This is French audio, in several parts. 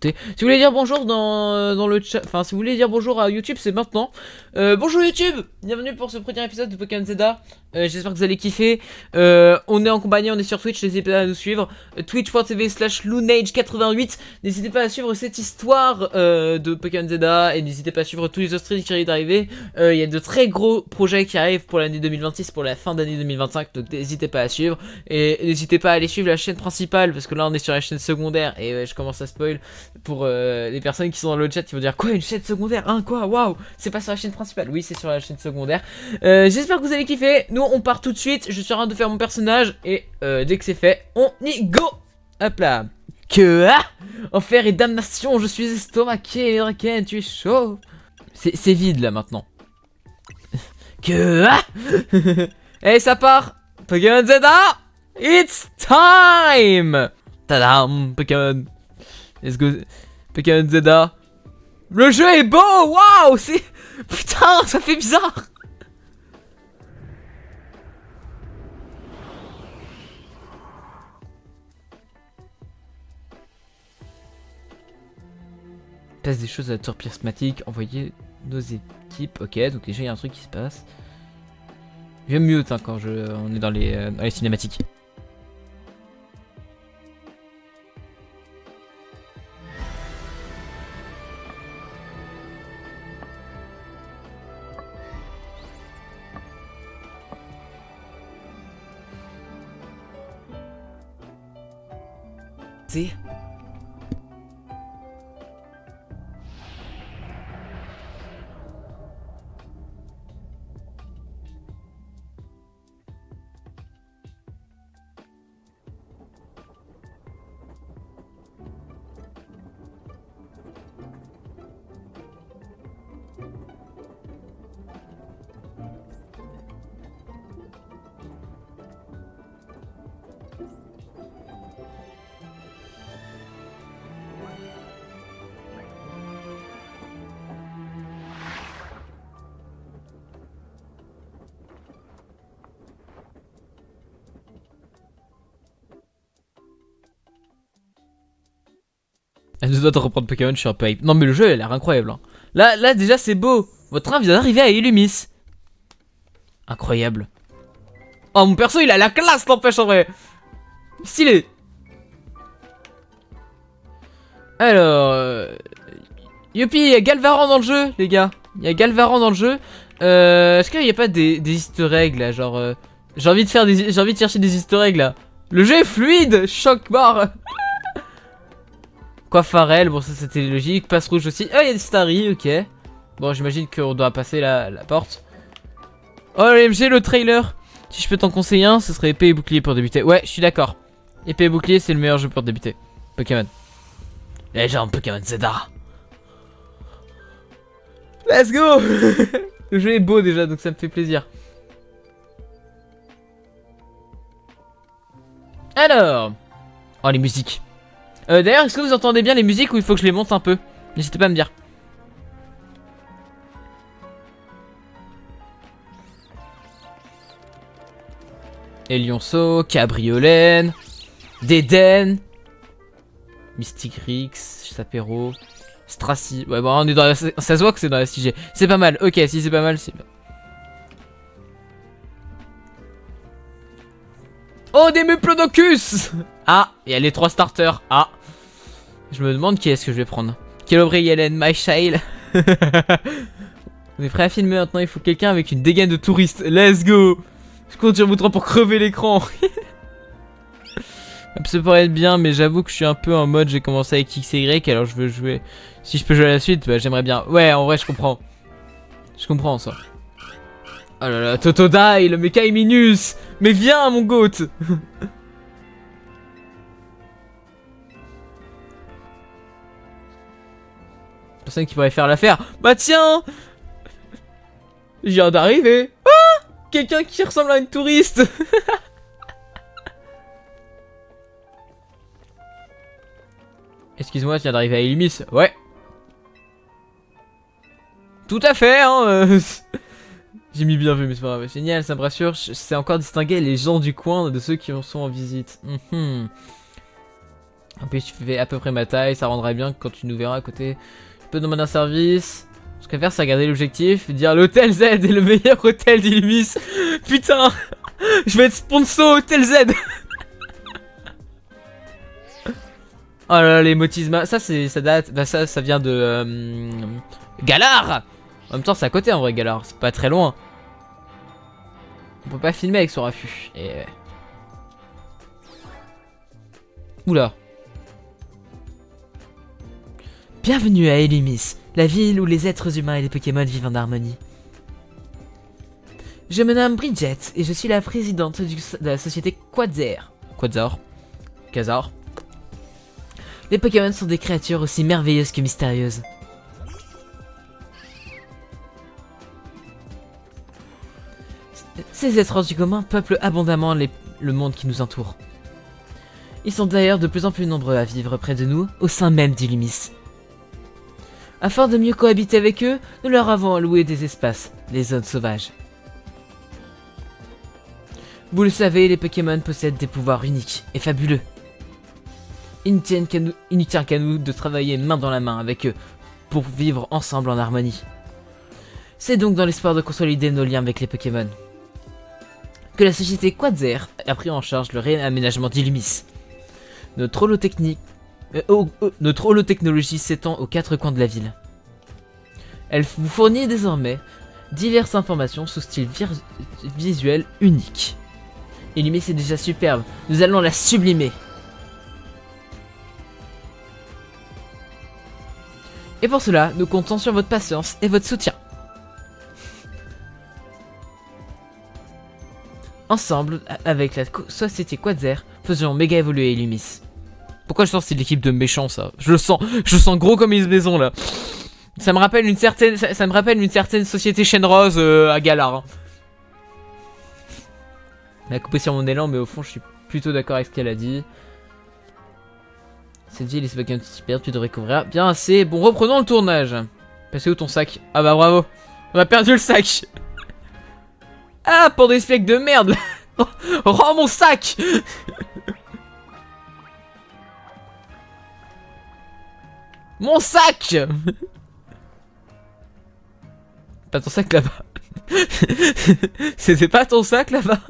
Si vous voulez dire bonjour dans le chat, enfin si vous voulez dire bonjour à YouTube, c'est maintenant. Bonjour YouTube, bienvenue pour ce premier épisode de Pokémon Zelda. J'espère que vous allez kiffer. On est en compagnie, on est sur Twitch, n'hésitez pas à nous suivre. Twitch.tv/Lunage88. N'hésitez pas à suivre cette histoire de Pokémon Zelda et n'hésitez pas à suivre tous les autres streams qui arrivent d'arriver. Il y a de très gros projets qui arrivent pour l'année 2026, pour la fin d'année 2025, donc n'hésitez pas à suivre. Et n'hésitez pas à aller suivre la chaîne principale parce que là on est sur la chaîne secondaire et je commence à spoil. Pour les personnes qui sont dans le chat, ils vont dire quoi, une chaîne secondaire, hein, quoi, waouh, c'est pas sur la chaîne principale. Oui, c'est sur la chaîne secondaire. J'espère que vous allez kiffer. Nous on part tout de suite, je suis en train de faire mon personnage et dès que c'est fait, on y go. Hop là. Enfer et damnation, je suis estomaqué, Draken, tu es chaud. C'est vide là maintenant. Et ça part. Pokémon Zelda, it's time. Tadam, Pokémon. Let's go, Pokémon Zelda. Le jeu est beau, waouh, c'est... Putain, ça fait bizarre. Passe des choses à la tour prismatique, envoyer nos équipes, ok, donc déjà il y a un truc qui se passe. J'aime mieux quand on est dans les cinématiques. C'est... Elle nous doit de reprendre Pokémon, je suis un peu hype. Non mais le jeu il a l'air incroyable hein. Là déjà c'est beau. Votre train vient d'arriver à Illumis. Incroyable. Oh mon perso il a la classe n'empêche en vrai. Stylé. Alors youpi, il y a Galvaran dans le jeu les gars. Il y a Galvaran dans le jeu. Est-ce qu'il n'y a pas des easter eggs là, genre j'ai envie de chercher des easter eggs là. Le jeu est fluide, choc barre. Quoi, Pharrell, bon ça c'était logique. Passe rouge aussi. Ah, il y a des Starry, ok. Bon, j'imagine qu'on doit passer la porte. Oh, l'MG, le trailer. Si je peux t'en conseiller un, ce serait épée et bouclier pour débuter. Ouais, je suis d'accord. Épée et bouclier, c'est le meilleur jeu pour débuter. Pokémon. Légende Pokémon Zelda. Let's go. Le jeu est beau déjà, donc ça me fait plaisir. Alors. Oh, les musiques. D'ailleurs, est-ce que vous entendez bien les musiques ou il faut que je les monte un peu? N'hésitez pas à me dire. Elionceau, Cabriolène, Déden, Mystic Rix, Sapero, Stracy. Ouais, bon, on est dans la... Ça se voit que c'est dans la 6G. C'est pas mal, ok, si c'est pas mal, c'est... Oh, des Meplodocus. Ah, il y a les 3 starters. Ah. Je me demande qui est-ce que je vais prendre. Kelobray Yellen, My Child. On est prêt à filmer maintenant, il faut quelqu'un avec une dégaine de touriste. Let's go. Je compte sur vous trois pour crever l'écran. Ça pourrait être bien, mais j'avoue que je suis un peu en mode j'ai commencé avec XY, alors je veux jouer. Si je peux jouer à la suite, bah, j'aimerais bien. Ouais, en vrai, je comprends. Je comprends ça. Oh là là, Totodile, le mecha est minus. Mais viens, mon goat. Personne qui pourrait faire l'affaire. Bah tiens, je viens d'arriver. Ah, quelqu'un qui ressemble à une touriste. Excuse-moi, je viens d'arriver à Illumis. Ouais. Tout à fait, hein. J'ai mis bien vu, mais c'est pas grave. Génial, ça me rassure. Je sais encore distinguer les gens du coin de ceux qui en sont en visite. En plus tu fais à peu près ma taille, ça rendrait bien quand tu nous verras à côté. Tu peux demander un service. Ce qu'on va faire c'est regarder l'objectif, dire l'hôtel Z est le meilleur hôtel d'Illumis. Putain, je vais être sponsor hôtel Z. Oh là là, les motisma, ça date, bah ça vient de Galar. En même temps c'est à côté en vrai Galar, c'est pas très loin. On peut pas filmer avec son raffut. Et... Oula. Bienvenue à Illumis, la ville où les êtres humains et les Pokémon vivent en harmonie. Je me nomme Bridget et je suis la présidente de la société Quadzar. Quasar. Les Pokémon sont des créatures aussi merveilleuses que mystérieuses. Ces êtres hors du commun peuplent abondamment le monde qui nous entoure. Ils sont d'ailleurs de plus en plus nombreux à vivre près de nous, au sein même d'Illumis. Afin de mieux cohabiter avec eux, nous leur avons alloué des espaces, les zones sauvages. Vous le savez, les Pokémon possèdent des pouvoirs uniques et fabuleux. Il ne tient qu'à nous de travailler main dans la main avec eux pour vivre ensemble en harmonie. C'est donc dans l'espoir de consolider nos liens avec les Pokémon que la société Quadzar a pris en charge le réaménagement d'Illumis. Notre holotechnologie s'étend aux quatre coins de la ville. Elle vous fournit désormais diverses informations sous style visuel unique. Illumis est déjà superbe, nous allons la sublimer. Et pour cela, nous comptons sur votre patience et votre soutien. Ensemble, avec la société Quadzar, faisons méga évoluer Illumis. Pourquoi je sens que c'est l'équipe de méchants ça? Je le sens gros comme une maison là. Ça me rappelle une certaine société Shenrose à Galar. Hein. Elle a coupé sur mon élan, mais au fond je suis plutôt d'accord avec ce qu'elle a dit. Cette ville est Pokémon super, tu devrais couvrir bien assez. Bon, reprenons le tournage. Passez où ton sac? Ah bah bravo. On a perdu le sac. Ah, pour des specs de merde. Rends mon sac. Mon sac. Pas ton sac là-bas. C'était pas ton sac là-bas?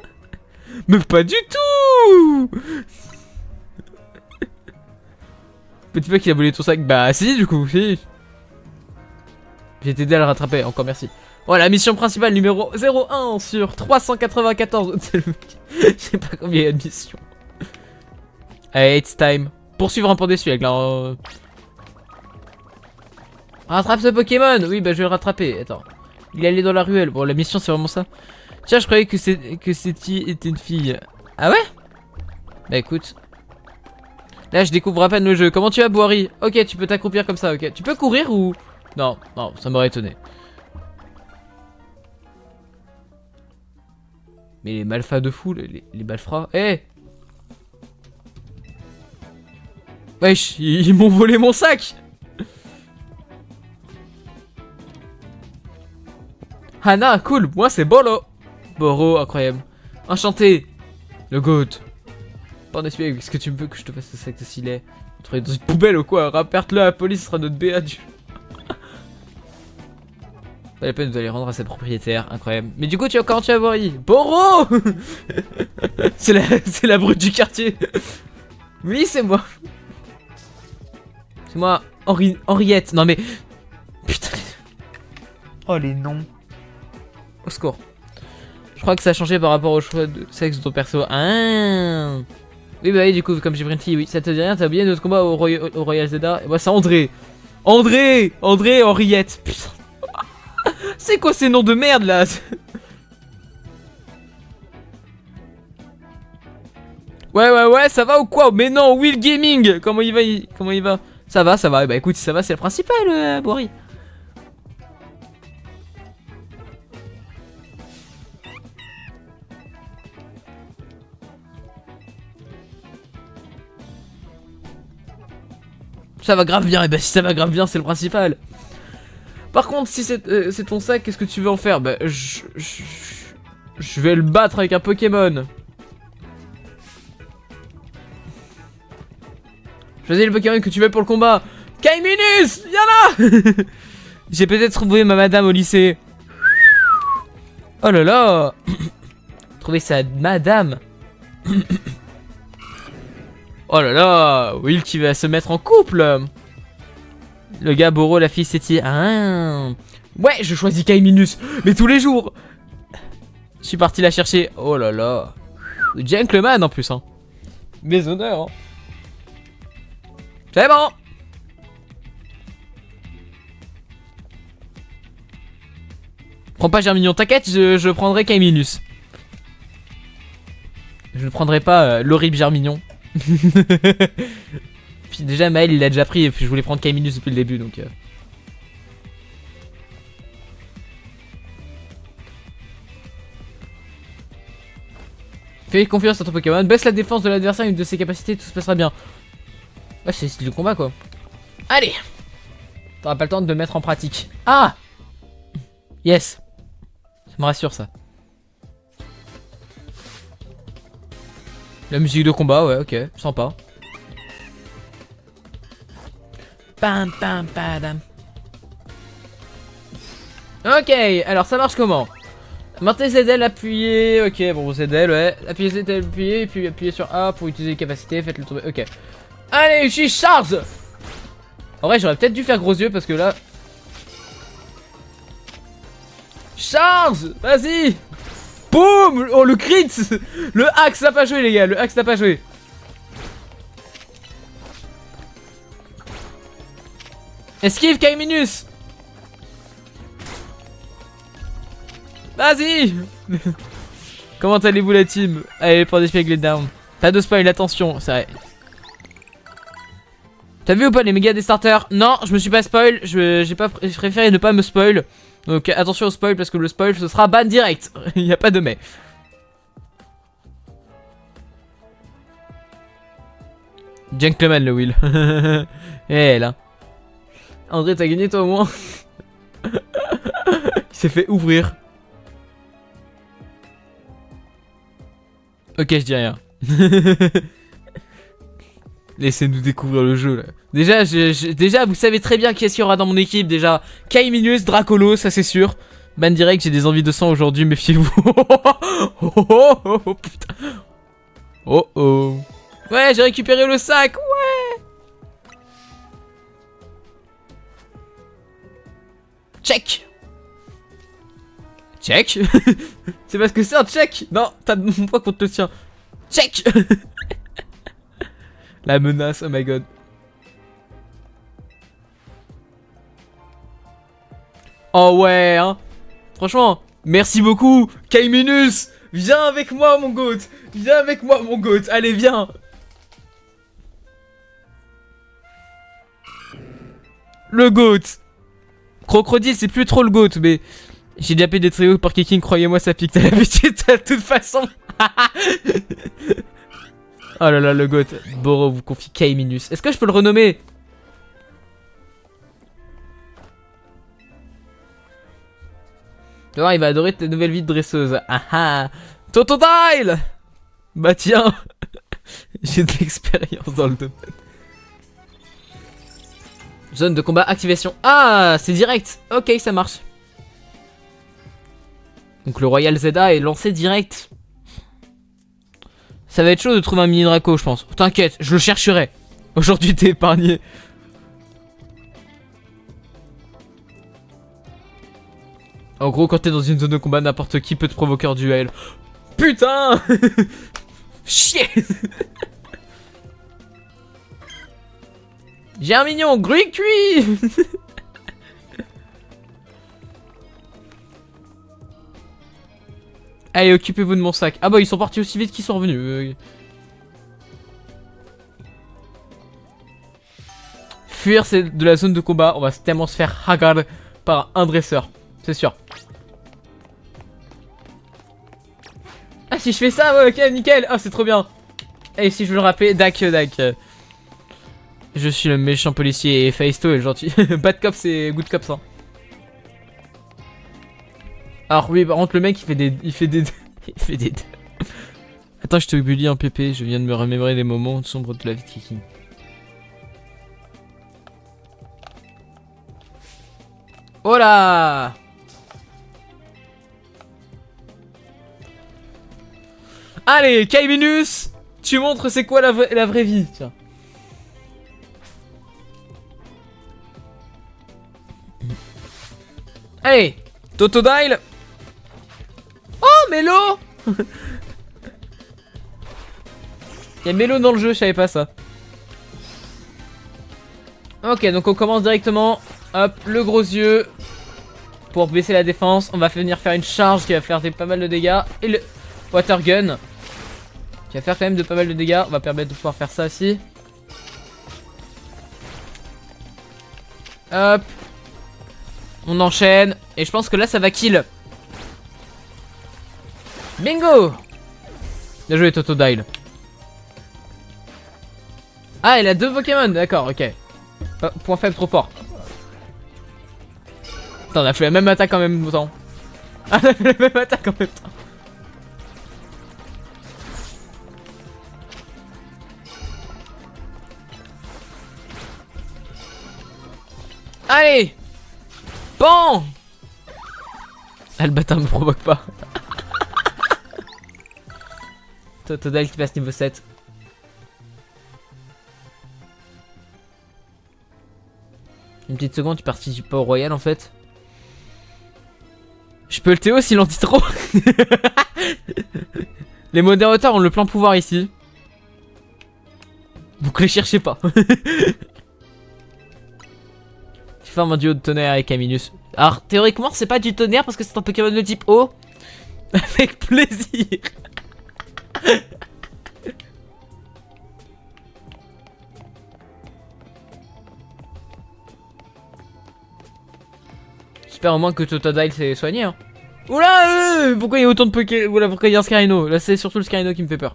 Mais pas du tout. Petit peu qu'il a volé ton sac. Bah si, du coup, si. J'ai t'aidé à le rattraper, encore merci. Voilà, mission principale numéro 01 sur 394. Je sais pas combien il y a de missions. Allez, it's time. Poursuivre un peu déçu avec la... Rattrape ce Pokémon. Oui, bah je vais le rattraper. Attends. Il est allé dans la ruelle. Bon, la mission c'est vraiment ça. Tiens, je croyais que c'était une fille. Ah ouais? Bah écoute. Là, je découvre à peine le jeu. Comment tu vas, Boiri? Ok, tu peux t'accroupir comme ça, ok. Tu peux courir ou... Non, non, ça m'aurait étonné. Mais les malfats de fou, les malfrats. Eh hey. Wesh, ils m'ont volé mon sac. Hana, cool, moi c'est Bolo. Boro, incroyable. Enchanté. Le goat. Pardon, est-ce que tu veux que je te fasse ce sac de silet? Tu vas dans une poubelle ou quoi? Rapporte-le à la police, ce sera notre BA du... Pas la peine de les rendre à ses propriétaires, incroyable. Mais du coup, comment tu vas voir Boro. C'est la brute du quartier. Oui, c'est moi. C'est moi, Henriette. Non mais... Putain. Oh les noms. Au secours. Je crois que ça a changé par rapport au choix de sexe de ton perso. Ah. Oui bah oui, du coup, comme j'ai pris une fille, oui. Ça te dit rien, t'as oublié notre combat au Royal Zelda? Et moi c'est André. André, Henriette. Putain. C'est quoi ces noms de merde là? Ouais, ça va ou quoi? Mais non, Will Gaming. Comment il va? Ça va. Bah écoute, ça va, c'est le principal, Boiri. Ça va grave bien, et bah si ça va grave bien, c'est le principal. Par contre, si c'est ton sac, qu'est-ce que tu veux en faire? Bah, je vais le battre avec un Pokémon. Choisis le Pokémon que tu veux pour le combat. Kaiminus, viens là. J'ai peut-être trouvé ma madame au lycée. Oh là là. Trouver sa madame. Oh là là. Will qui va se mettre en couple. Le gars Boro, la fille Seti. Ah. Ouais, je choisis Kaiminus. Mais tous les jours. Je suis parti la chercher. Oh là là. Gentleman en plus. Hein. Mes honneurs. Hein. C'est bon. Prends pas Germignon, t'inquiète, je prendrai Kaiminus. Je ne prendrai pas l'horrible Germignon. Puis déjà Maël il l'a déjà pris et puis je voulais prendre Kaiminus depuis le début donc... Fais confiance à ton Pokémon, baisse la défense de l'adversaire et une de ses capacités, tout se passera bien. Ouais, c'est le style de combat quoi. Allez. T'auras pas le temps de le mettre en pratique. Ah. Yes. Ça me rassure ça. La musique de combat, ouais, ok, sympa. Pam pam padam. Ok, alors ça marche comment? Maintenez ZL, appuyez, ok, bon ZL, ouais. Appuyez ZL, appuyez, et puis appuyez sur A pour utiliser les capacités, faites-le tomber, ok. Allez, je charge. En vrai, j'aurais peut-être dû faire gros yeux parce que là... Charge. Vas-y. Boum. Oh, le crit. Le axe n'a pas joué, les gars, le axe n'a pas joué. Esquive, Kaiminus. Vas-y. Comment allez-vous la team? Allez, pour des spiegles down. Pas de spoil, attention, c'est vrai. T'as vu ou pas les méga des starters? Non, je me suis pas spoil, j'ai préféré ne pas me spoil. Donc attention au spoil parce que le spoil ce sera ban direct. Il n'y a pas de mais. Gentleman le Will. Eh là. André, t'as gagné toi au moins. Il s'est fait ouvrir. Ok, je dis rien. Laissez-nous découvrir le jeu là. Déjà, déjà vous savez très bien qui est-ce qu'il y aura dans mon équipe. Déjà, Kaiminus, Dracolo, ça c'est sûr. Ban direct, j'ai des envies de sang aujourd'hui, méfiez-vous. Oh putain. Oh oh. Ouais, j'ai récupéré le sac, ouais. Check. Check. C'est parce que c'est un check. Non, t'as mon poids contre le tien. Check. La menace, oh my god. Oh ouais, hein. Franchement, merci beaucoup, Kaiminus. Viens avec moi, mon goat. Viens avec moi, mon goat. Allez, viens. Le goat. Crocodile, c'est plus trop le goat, mais... J'ai déjà payé des trios par Kicking, croyez-moi, ça pique. T'as l'habitude, de toute façon. Oh là là, le goat. Boro vous confie Kaiminus. Est-ce que je peux le renommer? Tu vois, il va adorer ta nouvelle vie de dresseuse. Ah ah. Totodile. Bah tiens. J'ai de l'expérience dans le domaine. Zone de combat activation. Ah, c'est direct. Ok, ça marche. Donc le Royal Zeda est lancé direct. Ça va être chaud de trouver un mini Draco, je pense. T'inquiète, je le chercherai. Aujourd'hui, t'es épargné. En gros, quand t'es dans une zone de combat, n'importe qui peut te provoquer un duel. Putain. Chier. J'ai un mignon, Gruy cuit. Allez, occupez-vous de mon sac. Ah bah, ils sont partis aussi vite qu'ils sont revenus. Fuir c'est de la zone de combat. On va tellement se faire hagar par un dresseur. C'est sûr. Ah, si je fais ça, ouais, ok, nickel. Ah, c'est trop bien. Et si je veux le rappeler, Dak. Je suis le méchant policier et Faisto est le gentil. Bad cop, c'est good cop, ça. Alors oui, par contre le mec il fait des... il fait des... Attends, je te bully en PP, je viens de me remémorer des moments sombres de la vie de Kiki. Oh là! Allez, Kaiminus, tu montres c'est quoi la vraie vie, tiens. Allez, Totodile. Oh, Mélo. Il y a Mélo dans le jeu, je savais pas ça. Ok, donc on commence directement. Hop, le gros yeux. Pour baisser la défense, on va venir faire une charge qui va faire pas mal de dégâts. Et le Water Gun qui va faire quand même de pas mal de dégâts. On va permettre de pouvoir faire ça aussi. Hop. On enchaîne. Et je pense que là ça va kill. Bingo. Bien joué Totodile. Ah, elle a 2 Pokémon, d'accord, ok. Point faible trop fort. Attends, on a fait la même attaque en même temps. Ah, on a fait la même attaque en même temps. Allez. Bon. Ah, le bâtard me provoque pas. Totodile qui passe niveau 7. Une petite seconde, tu participes pas au royal en fait. Je peux le Théo s'il en dit trop. Les modérateurs ont le plein pouvoir ici. Donc les cherchez pas. Tu formes un duo de tonnerre avec Kaiminus. Alors théoriquement c'est pas du tonnerre parce que c'est un Pokémon de type eau. Avec plaisir. J'espère au moins que Totodile s'est soigné hein. Oula pourquoi il y a autant de Pokémon. Oula pourquoi il y a un Scarino. Là c'est surtout le Scarino qui me fait peur.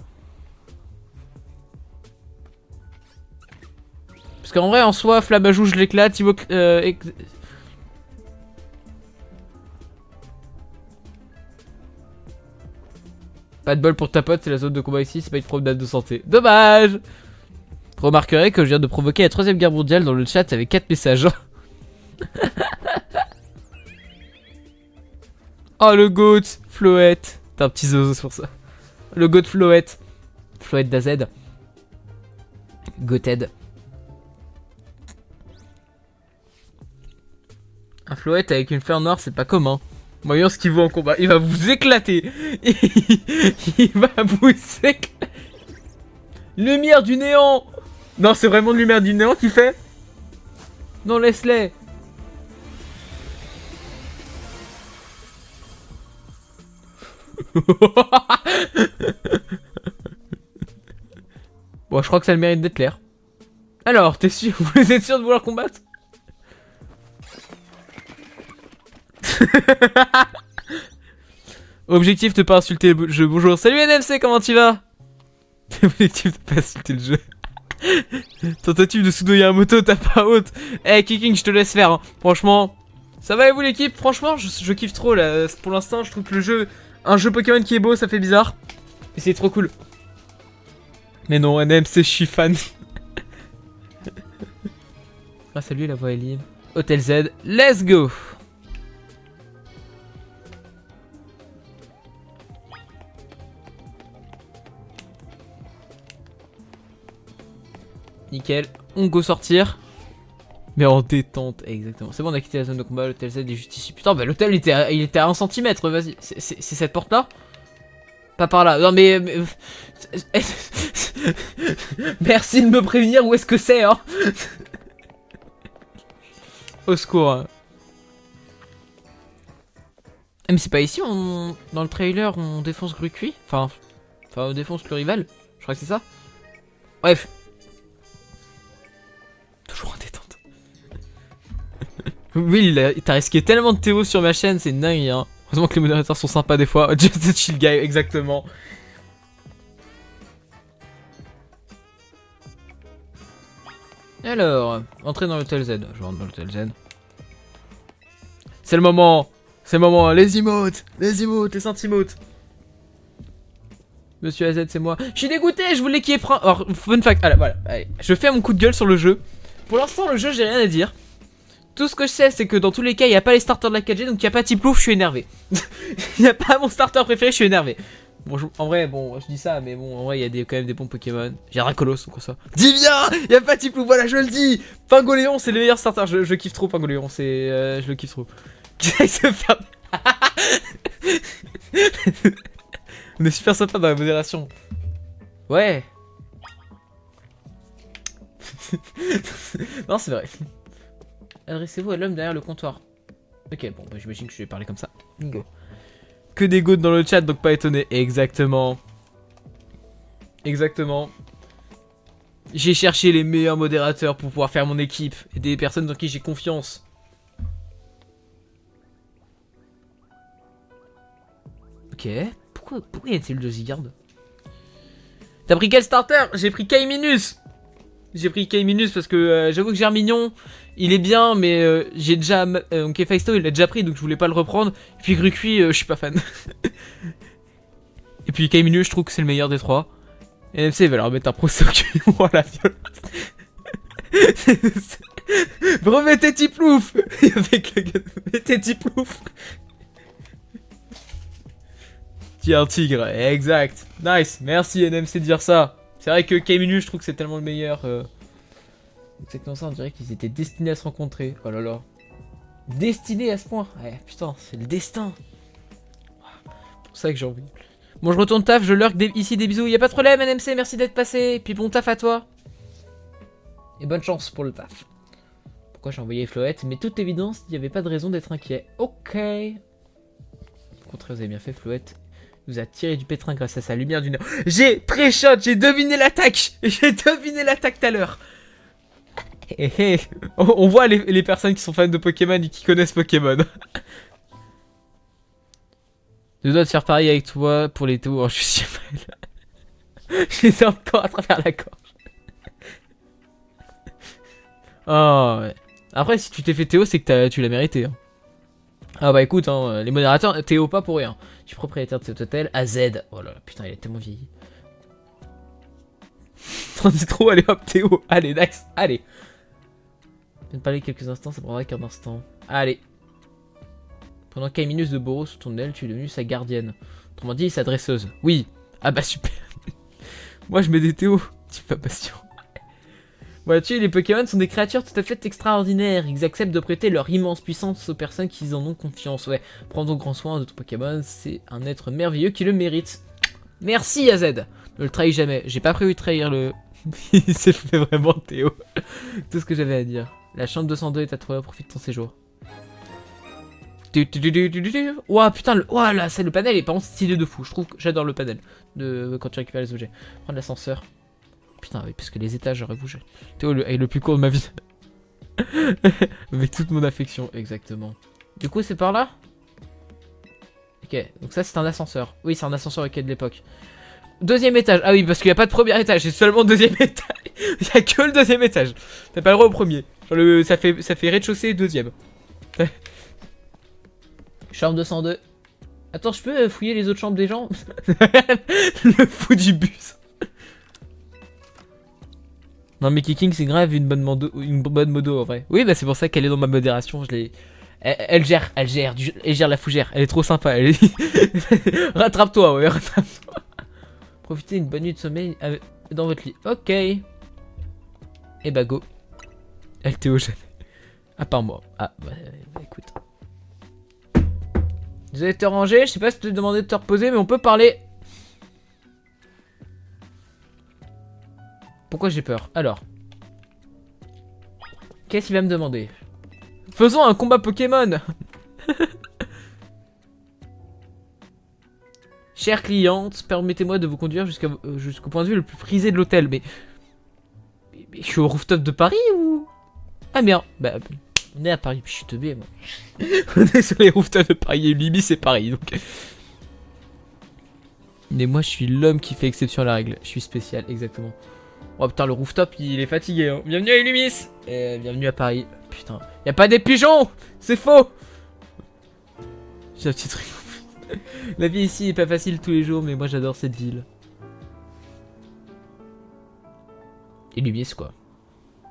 Parce qu'en vrai en soi Flabajou je l'éclate. Pas de bol pour ta pote, c'est la zone de combat ici, c'est pas une problème de santé. Dommage. Remarquerez que je viens de provoquer la 3ème guerre mondiale dans le chat avec 4 messages. Oh le goat, Floette. T'as un petit zozo sur ça. Le goat Floette. Floette d'AZ. Goated. Un Floette avec une fleur noire, c'est pas commun. Voyons ce qu'il vaut en combat. Il va vous éclater. Il va vous éclater. Lumière du néant. Non, c'est vraiment lumière du néant qu'il fait. Non, laisse-les. Bon, je crois que ça le mérite d'être clair. Alors, t'es sûr? Vous êtes sûr de vouloir combattre? Objectif de pas insulter le jeu. Bonjour. Salut NMC, comment tu vas? Objectif de pas insulter le jeu. Tentative de soudoyer un moto, t'as pas honte. Eh hey, Kicking, je te laisse faire hein. Franchement, ça va et vous l'équipe? Franchement, je kiffe trop là. Pour l'instant, je trouve que le jeu, un jeu Pokémon qui est beau, ça fait bizarre. Et c'est trop cool. Mais non, NMC, je suis fan. Ah salut, la voix est libre. Hôtel Z, let's go. Nickel, on go sortir. Mais en détente, exactement. C'est bon, on a quitté la zone de combat, l'hôtel Z est juste ici. Putain, bah l'hôtel il était à 1 cm, vas-y. C'est cette porte là? Pas par là. Non mais... Merci de me prévenir où est-ce que c'est, hein. Au secours. Hein. Mais c'est pas ici, dans le trailer, on défonce Gruqui. Enfin, on défonce le rival. Je crois que c'est ça. Bref. Toujours en détente. Oui, t'as risqué tellement de Théo sur ma chaîne, c'est dingue, hein. Heureusement que les modérateurs sont sympas des fois. Just a chill guy, exactement. Alors, entrer dans l'hôtel Z. Je rentre dans l'hôtel Z. C'est le moment. C'est le moment. Les emotes, les sentimotes. Monsieur AZ, c'est moi. Je suis dégoûté, je voulais qu'il y ait prend. Alors, fun fact. Allez, voilà. Allez, je fais mon coup de gueule sur le jeu. Pour l'instant, le jeu, j'ai rien à dire. Tout ce que je sais, c'est que dans tous les cas, il n'y a pas les starters de la 4G, donc il n'y a pas Tiplouf, je suis énervé. Il n'y a pas mon starter préféré, je suis énervé. Bon, en vrai, bon, je dis ça, mais bon, en vrai, il y a quand même des bons Pokémon. J'ai Dracolos, ou quoi ça. Divien. Il n'y a pas Tiplouf, voilà, je le dis. Pingoléon, c'est le meilleur starter. Je kiffe trop Pingoléon, je le kiffe trop. Qu'est-ce que se faire. On est super sympa dans la modération. Ouais. Non, c'est vrai. Adressez-vous à l'homme derrière le comptoir. Ok, bon, bah, j'imagine que je vais parler comme ça. Bingo. Que des goats dans le chat, donc pas étonné. Exactement. Exactement. J'ai cherché les meilleurs modérateurs pour pouvoir faire mon équipe. Et des personnes dans qui j'ai confiance. Ok. Pourquoi y a-t-il deux Zygarde? T'as pris quel starter? J'ai pris Kaiminus. J'ai pris Kaiminus parce que j'avoue que Germignon, il est bien, mais j'ai déjà... donc Hephaïsto, il l'a déjà pris, donc je voulais pas le reprendre. Et puis Gruqui, je suis pas fan. Et puis Kaiminus, je trouve que c'est le meilleur des trois. Et NMC, il va leur mettre un procès au cul. Oh la violence. Remettez Tiplouf. Avec le... Mettez Tiplouf. Tiens, un tigre, exact. Nice, merci NMC de dire ça. C'est vrai que Kaiminus, je trouve que c'est tellement le meilleur. Exactement ça, on dirait qu'ils étaient destinés à se rencontrer. Oh là là. Destinés à ce point. Ouais, putain, c'est le destin. C'est pour ça que j'ai envie. Bon, je retourne taf, je lurk ici des bisous. Y'a pas de problème, NMC, merci d'être passé. Puis bon taf à toi. Et bonne chance pour le taf. Pourquoi j'ai envoyé Floette? Mais toute évidence, il n'y avait pas de raison d'être inquiet. Ok. Au contraire, vous avez bien fait, Floette. Vous a tiré du pétrin grâce à sa lumière du nord. J'ai pré-shot, j'ai deviné l'attaque. J'ai deviné l'attaque tout à l'heure. On voit les personnes qui sont fans de Pokémon et qui connaissent Pokémon. Je dois te faire pareil avec toi pour les tours. Je suis mal. Je les ai encore à travers la gorge. Oh ouais. Après, si tu t'es fait Théo, c'est que tu l'as mérité. Hein. Ah bah écoute, hein, les modérateurs, Théo pas pour rien. Je suis propriétaire de cet hôtel, AZ. Oh là là, putain, il est tellement vieilli. T'en dis trop, allez hop, Théo. Allez, nice, allez. Je viens de parler quelques instants, ça prendra qu'un instant. Allez. Pendant Kaiminus de Boros sous ton aile, tu es devenue sa gardienne. Autrement dit, sa dresseuse. Oui. Ah bah super. Moi je mets des Théo. Tu es pas patient. Voilà, tu sais, les Pokémon sont des créatures tout à fait extraordinaires. Ils acceptent de prêter leur immense puissance aux personnes qui en ont confiance. Ouais, prends donc grand soin de ton Pokémon, c'est un être merveilleux qui le mérite. Merci AZ. Ne le trahis jamais. J'ai pas prévu de trahir le... Il s'est fait vraiment Théo. Tout ce que j'avais à dire. La chambre 202 est à toi, profite de ton séjour. Ouah putain, ouah là, c'est le panel est par contre stylé de fou. Je trouve que j'adore le panel de quand tu récupères les objets. Prendre l'ascenseur. Putain, oui, parce que les étages j'aurais bougé. Théo est le plus court de ma vie. Avec toute mon affection, exactement. Du coup, c'est par là? Ok, donc ça c'est un ascenseur. Oui, c'est un ascenseur de l'époque. Deuxième étage. Ah oui, parce qu'il n'y a pas de premier étage, c'est seulement le deuxième étage. Il n'y a que le deuxième étage. T'as pas le droit au premier. Genre ça fait rez-de-chaussée et deuxième. Chambre 202. Attends, je peux fouiller les autres chambres des gens? Le fou du bus. Non mais Kiking c'est grave une bonne modo en vrai. Oui bah c'est pour ça qu'elle est dans ma modération. Je l'ai. Elle gère la fougère. Elle est trop sympa. Elle est... rattrape-toi, ouais, rattrape-toi. Profitez d'une bonne nuit de sommeil dans votre lit. Ok. Et bah go. Elle t'est au jamais. À part moi. Ah bah écoute. Désolé de te ranger, je sais pas si tu te demandais de te reposer, mais on peut parler. Pourquoi j'ai peur? Alors. Qu'est-ce qu'il va me demander? Faisons un combat Pokémon. Chère cliente, permettez-moi de vous conduire jusqu'au point de vue le plus prisé de l'hôtel. Mais je suis au rooftop de Paris ou... Ah bien, bah... On est à Paris, puis je suis teubé, moi. On est sur les rooftops de Paris, et Libye c'est Paris, donc... Mais moi, je suis l'homme qui fait exception à la règle. Je suis spécial, exactement. Oh putain, le rooftop, il est fatigué, hein. Bienvenue à Illumis. Et bienvenue à Paris. Putain, y a pas des pigeons. C'est faux. J'ai un petit truc. La vie ici est pas facile tous les jours, mais moi, j'adore cette ville. Illumis, quoi.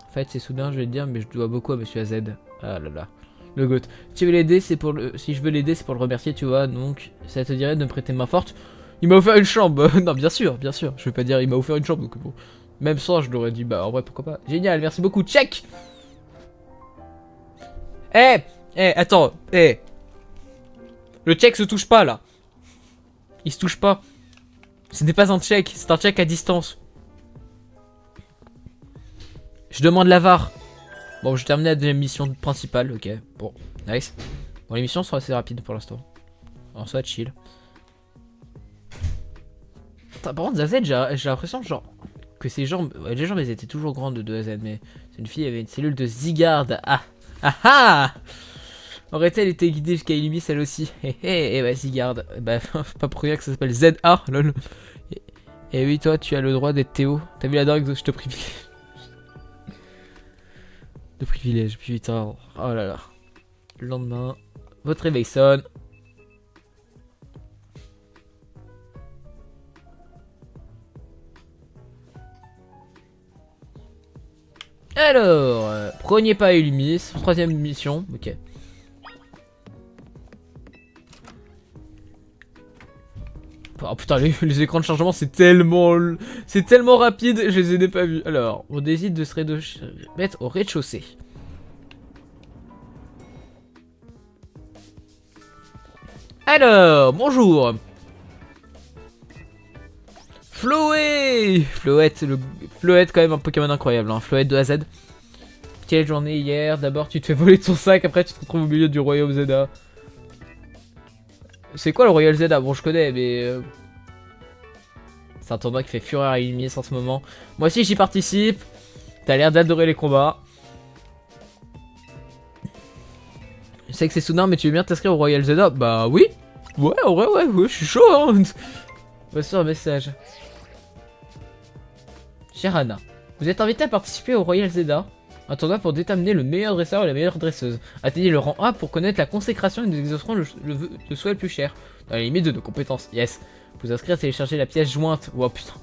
En fait, c'est soudain, je vais te dire, mais je dois beaucoup à Monsieur AZ. Ah là là. Le GOAT. Si tu veux l'aider, c'est pour le... Si je veux l'aider, c'est pour le remercier, tu vois. Donc, ça te dirait de me prêter main forte. Il m'a offert une chambre. Non, bien sûr, bien sûr. Je vais pas dire il m'a offert une chambre. Donc bon. Même sans, je l'aurais dit. Bah, en vrai, pourquoi pas. Génial, merci beaucoup. Check. Eh, attends. Le check se touche pas, là. Il se touche pas. Ce n'est pas un check. C'est un check à distance. Je demande l'avare. Bon, j'ai terminé la deuxième mission principale, ok. Bon, nice. Bon, les missions sont assez rapides pour l'instant. En soit, chill. Par contre, Zazed, j'ai l'impression genre que ses jambes... Ouais, les jambes, elles étaient toujours grandes de Z, mais c'est une fille, elle avait une cellule de Zygarde. Ah. Ah ah. Aurait-elle été guidée jusqu'à Illumis, elle aussi? Et ouais, Zygarde. Bah, pas pour rien que ça s'appelle ZA, lol. Et oui, toi, tu as le droit d'être Théo. T'as vu la drogue, je te privilégie. De privilège, putain. Oh là là. Le lendemain, votre réveil sonne. Alors, premier pas à Illumis, troisième mission, ok. Oh putain, les écrans de chargement c'est tellement rapide, je les ai pas vus. Alors, on décide de se mettre au rez-de-chaussée. Alors, bonjour. Floé. Floette, quand même un Pokémon incroyable, hein. Floette de A à Z. Quelle journée hier, d'abord tu te fais voler ton sac, après tu te retrouves au milieu du Royaume Zelda. C'est quoi le Royal Zelda? Bon, je connais, mais... C'est un tournoi qui fait fureur à Illumis en ce moment. Moi aussi, j'y participe. T'as l'air d'adorer les combats. Je sais que c'est soudain, mais tu veux bien t'inscrire au Royal Zelda? Bah oui. Ouais, en vrai, ouais, je suis chaud, hein. Voici un message. Chère Anna, vous êtes invité à participer au Royal Zelda. Un tournoi pour déterminer le meilleur dresseur et la meilleure dresseuse. Atteignez le rang A pour connaître la consécration et nous exaucerons le souhait le plus cher. Dans les limites de nos compétences. Yes. Vous inscrire, télécharger la pièce jointe. Oh putain.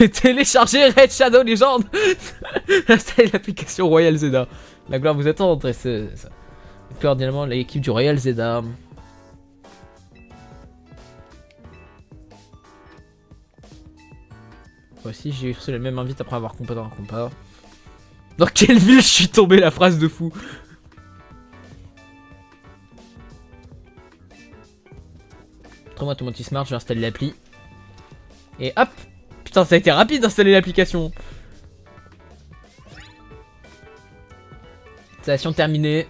Télécharger Red Shadow Legend. Installez l'application Royal Zelda. La gloire vous attend, dresseuse. Cordialement l'équipe du Royal Zelda. Voici, j'ai reçu la même invite après avoir complété un combat. Dans quelle ville je suis tombé, la phrase de fou. Trouve-moi ton anti-smart, je vais installer l'appli. Et hop. Putain, ça a été rapide d'installer l'application. Installation terminée.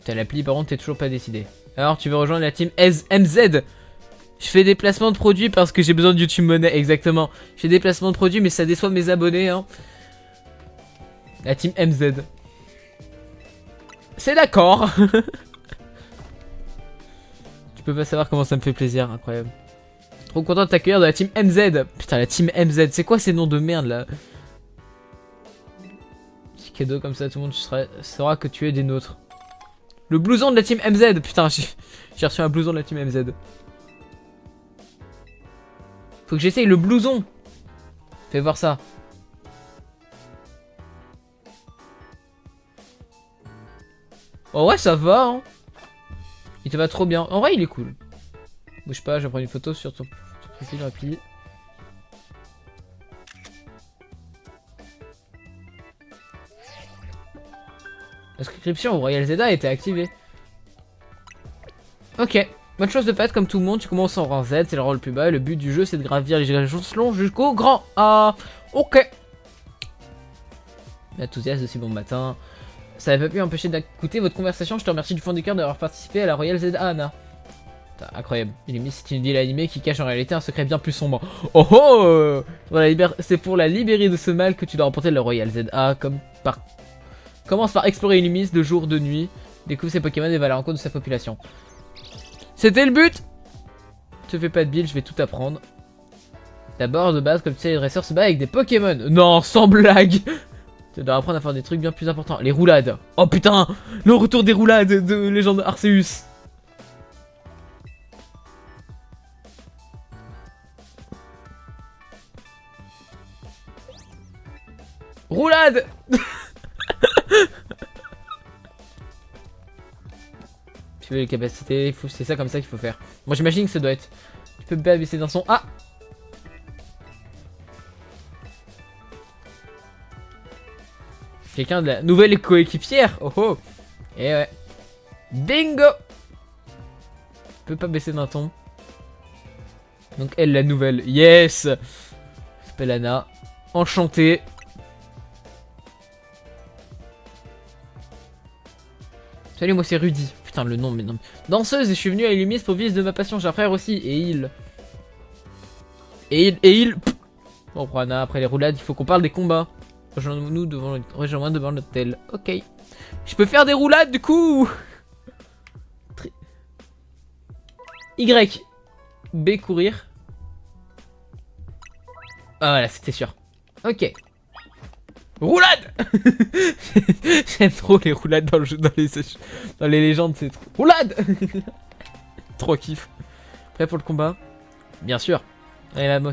T'as l'appli, par contre, t'es toujours pas décidé. Alors, tu veux rejoindre la team MZ? Je fais des placements de produits parce que j'ai besoin de YouTube Money, exactement. Je fais des placements de produits, mais ça déçoit mes abonnés, hein. La team MZ. C'est d'accord. Tu peux pas savoir comment ça me fait plaisir, incroyable. Trop content de t'accueillir dans la team MZ. Putain, la team MZ, c'est quoi ces noms de merde là? Petit cadeau comme ça, tout le monde saura que tu es des nôtres. Le blouson de la team MZ. Putain, j'ai reçu un blouson de la team MZ. Faut que j'essaye le blouson. Fais voir ça. En vrai, ça va, hein. Il te va trop bien. En vrai, il est cool. Bouge pas, je vais prendre une photo sur ton profil rapide. L'inscription au Royal Zelda a été activée. Ok. Bonne chose de fait, comme tout le monde, tu commences en rang Z, c'est le rang le plus bas, et le but du jeu c'est de gravir les échelons jusqu'au grand A. Ok. Enthousiaste aussi, bon matin. Ça n'avait pas pu empêcher d'écouter votre conversation, je te remercie du fond du cœur d'avoir participé à la Royal Zelda Anna. Incroyable, Illumis c'est une ville animée qui cache en réalité un secret bien plus sombre. Oh oh. C'est pour la libérer de ce mal que tu dois remporter le Royal ZA, Commence par explorer Illumis de jour, de nuit, découvre ses Pokémon et va à la rencontre de sa population. C'était le but. Te fais pas de build, je vais tout apprendre. D'abord, de base, comme tu sais, les dresseurs se battent avec des Pokémon. Non, sans blague. Tu dois apprendre à faire des trucs bien plus importants. Les roulades. Oh putain, le retour des roulades de Légende Arceus. Roulade. Tu veux les capacités, c'est ça comme ça qu'il faut faire. Moi j'imagine que ça doit être... Tu peux pas baisser d'un son. Ah! Quelqu'un de la nouvelle coéquipière. Oh oh! Et ouais. Bingo! Tu peux pas baisser d'un ton. Donc elle la nouvelle. Yes! Elle s'appelle Anna. Enchantée. Salut, moi c'est Rudy. Putain, le nom, mais non. Danseuse, et je suis venu à Illumis pour vivre de ma passion. J'ai un frère aussi. Et il. Bon, pour Anna, après les roulades, il faut qu'on parle des combats. Rejoins-nous devant l'hôtel. Ok. Je peux faire des roulades du coup. Y. B, courir. Ah voilà, c'était sûr. Ok. Roulade. J'aime trop les roulades dans le jeu, dans les légendes, c'est trop. Roulade. Trop kiff. Prêt pour le combat? Bien sûr. Allez, vamos.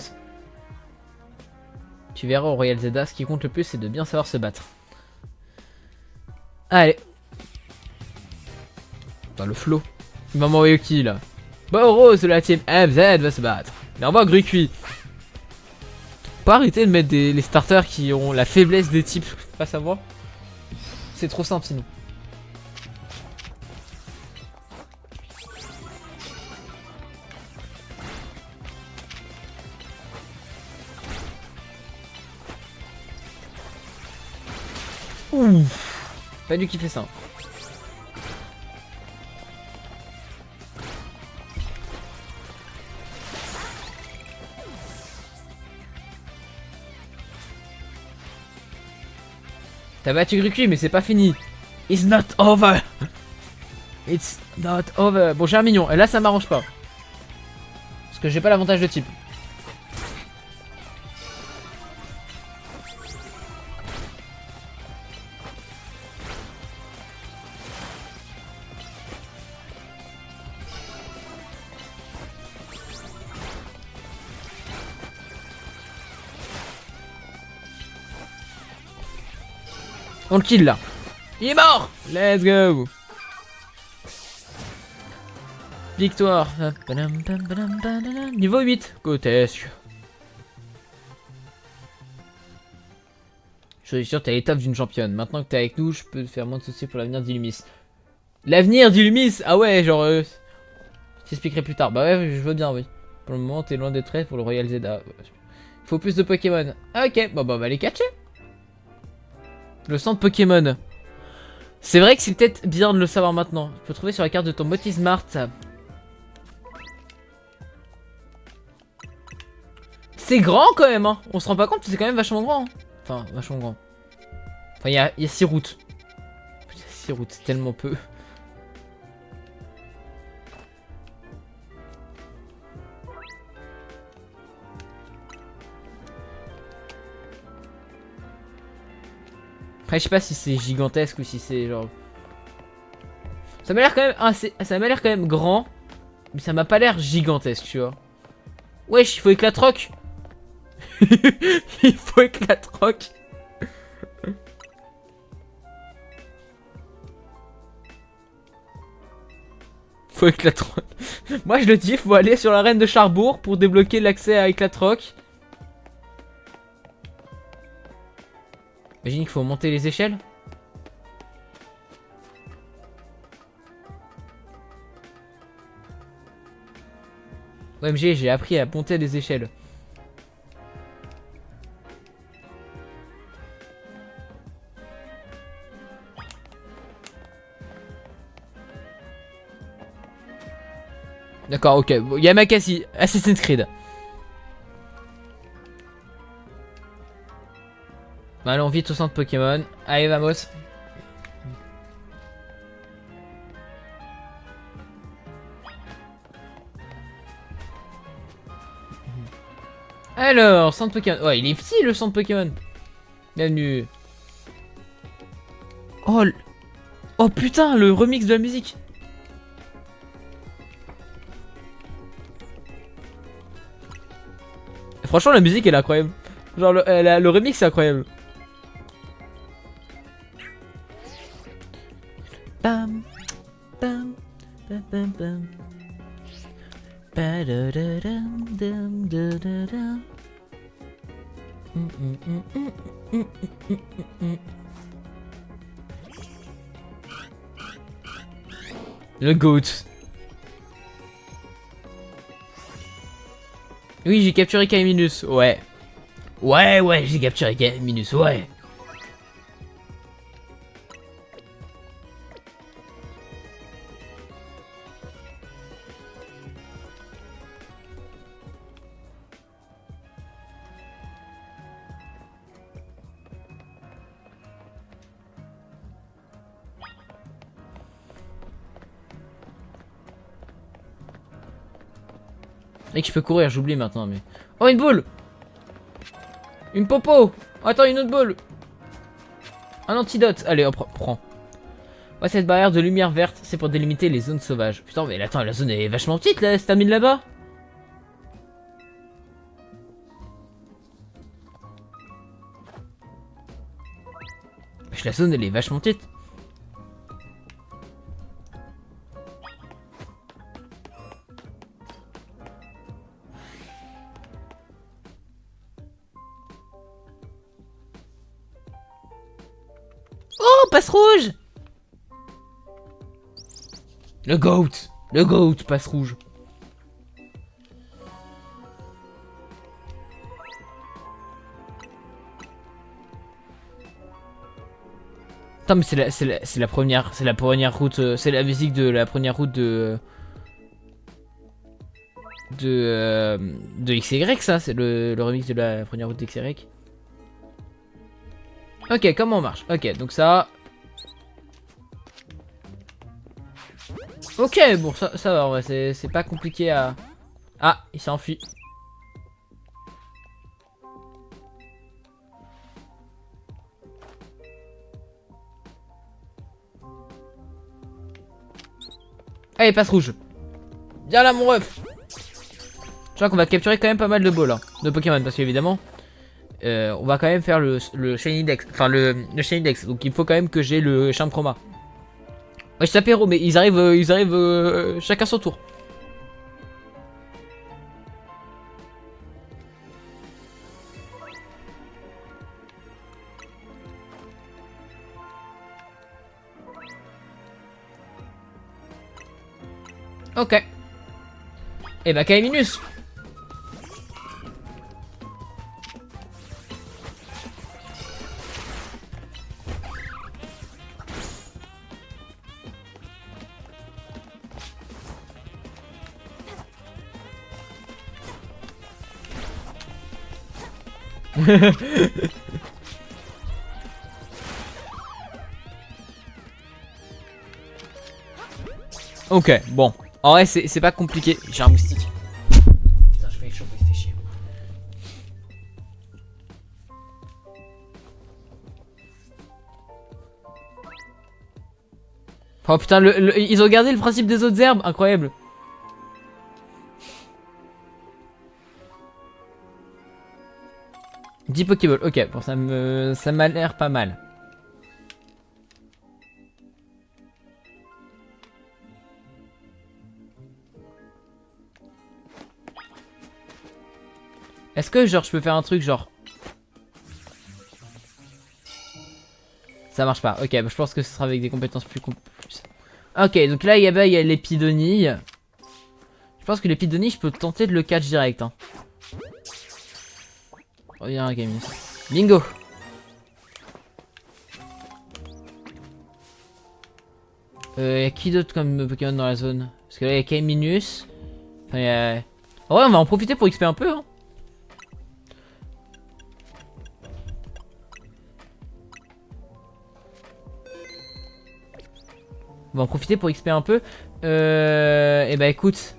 Tu verras au Royal Zelda, ce qui compte le plus, c'est de bien savoir se battre. Allez. Dans le flow. Il va m'envoyer qui là? Bon, Rose de la team MZ va se battre. Mais on va Grucui. Pas arrêter de mettre les starters qui ont la faiblesse des types face à moi. C'est trop simple sinon. Ouf. Pas dû kiffer ça. T'as battu Grucui mais c'est pas fini. It's not over. It's not over. Bon, j'ai un mignon et là ça m'arrange pas. Parce que j'ai pas l'avantage de type. On le kill là. Il est mort. Let's go. Victoire. Niveau 8. Grotesque. Je suis sûr que t'es à l'étape d'une championne. Maintenant que t'es avec nous, je peux te faire moins de soucis pour l'avenir d'Illumis. L'avenir d'Illumis? Ah ouais, genre... je t'expliquerai plus tard. Bah ouais, je veux bien, oui. Pour le moment, t'es loin d'être prêt pour le Royal Zelda. Il faut plus de Pokémon. Ah, ok, bon bah on va les catcher. Le centre Pokémon. C'est vrai que c'est peut-être bien de le savoir maintenant. Tu peux trouver sur la carte de ton Motismart. C'est grand quand même, hein. On se rend pas compte, c'est quand même vachement grand. Hein. Enfin, vachement grand. Enfin, il y a 6 routes. Il y a 6 routes, c'est tellement peu. Après, je sais pas si c'est gigantesque ou si c'est genre... Ça m'a l'air quand même assez... Ça m'a l'air quand même grand. Mais ça m'a pas l'air gigantesque, tu vois. Wesh, il faut éclatroc. Il faut éclatroc. Faut éclatroc. Moi je le dis, faut aller sur l'arène de Charbourg pour débloquer l'accès à éclatroc. Imagine qu'il faut monter les échelles. OMG, j'ai appris à monter les échelles. D'accord, ok. Yamakasi, Assassin's Creed. Allons vite au centre Pokémon. Allez, vamos. Alors, centre Pokémon. Ouais, il est petit le centre Pokémon. Bienvenue. Oh, oh putain, le remix de la musique. Franchement, la musique elle est incroyable. Genre, le remix est incroyable. Bam, bam, Pam, pam, pam. Ba-da-da-dam, dam, da-da-dam. Le GOAT. Oui, j'ai capturé Kaiminus, ouais. Ouais, j'ai capturé Kaiminus, ouais. Mec, je peux courir, j'oublie maintenant, mais... Oh, une boule! Une popo! Attends, une autre boule! Un antidote! Allez, hop, prends. Ouais, cette barrière de lumière verte, c'est pour délimiter les zones sauvages. Putain, mais attends, la zone est vachement petite, là, cette mine là-bas! La zone, elle est vachement petite. Oh, passe rouge! Le GOAT! Le GOAT, passe rouge. Attends, mais c'est la première route, c'est la musique de la première route de XY, ça, c'est le remix de la première route d'XY. Ok, comment on marche? Ok, donc ça... Ok, bon, ça va, en vrai, c'est pas compliqué à... Ah, il s'est enfui. Allez, passe rouge. Viens là, mon ref. Je crois qu'on va capturer quand même pas mal de balls, hein, de Pokémon, parce qu'évidemment... on va quand même faire le Shiny Dex. Enfin, le Shiny Dex. Donc il faut quand même que j'ai le Charme Chroma. Ouais, je tape héros, mais ils arrivent chacun son tour. Ok. Et bah, Kaiminus. Ok, bon. En vrai, c'est pas compliqué. J'ai un moustique. Putain, je vais choper, il fait chier. Oh putain, ils ont gardé le principe des autres herbes. Incroyable. « 10 Pokéballs, ok, bon ça m'a l'air pas mal. Est-ce que genre je peux faire un truc genre... Ça marche pas, ok, bah, je pense que ce sera avec des compétences plus... Ok, donc là il y a l'épidonille. Je pense que l'épidonille je peux tenter de le catch direct. Hein. Reviens Gamis. Bingo. Y'a qui d'autre comme Pokémon dans la zone? Parce que là y'a Kaiminus. Enfin y'a... Oh ouais, on va en profiter pour XP un peu hein. On va en profiter pour XP un peu. Et bah écoute.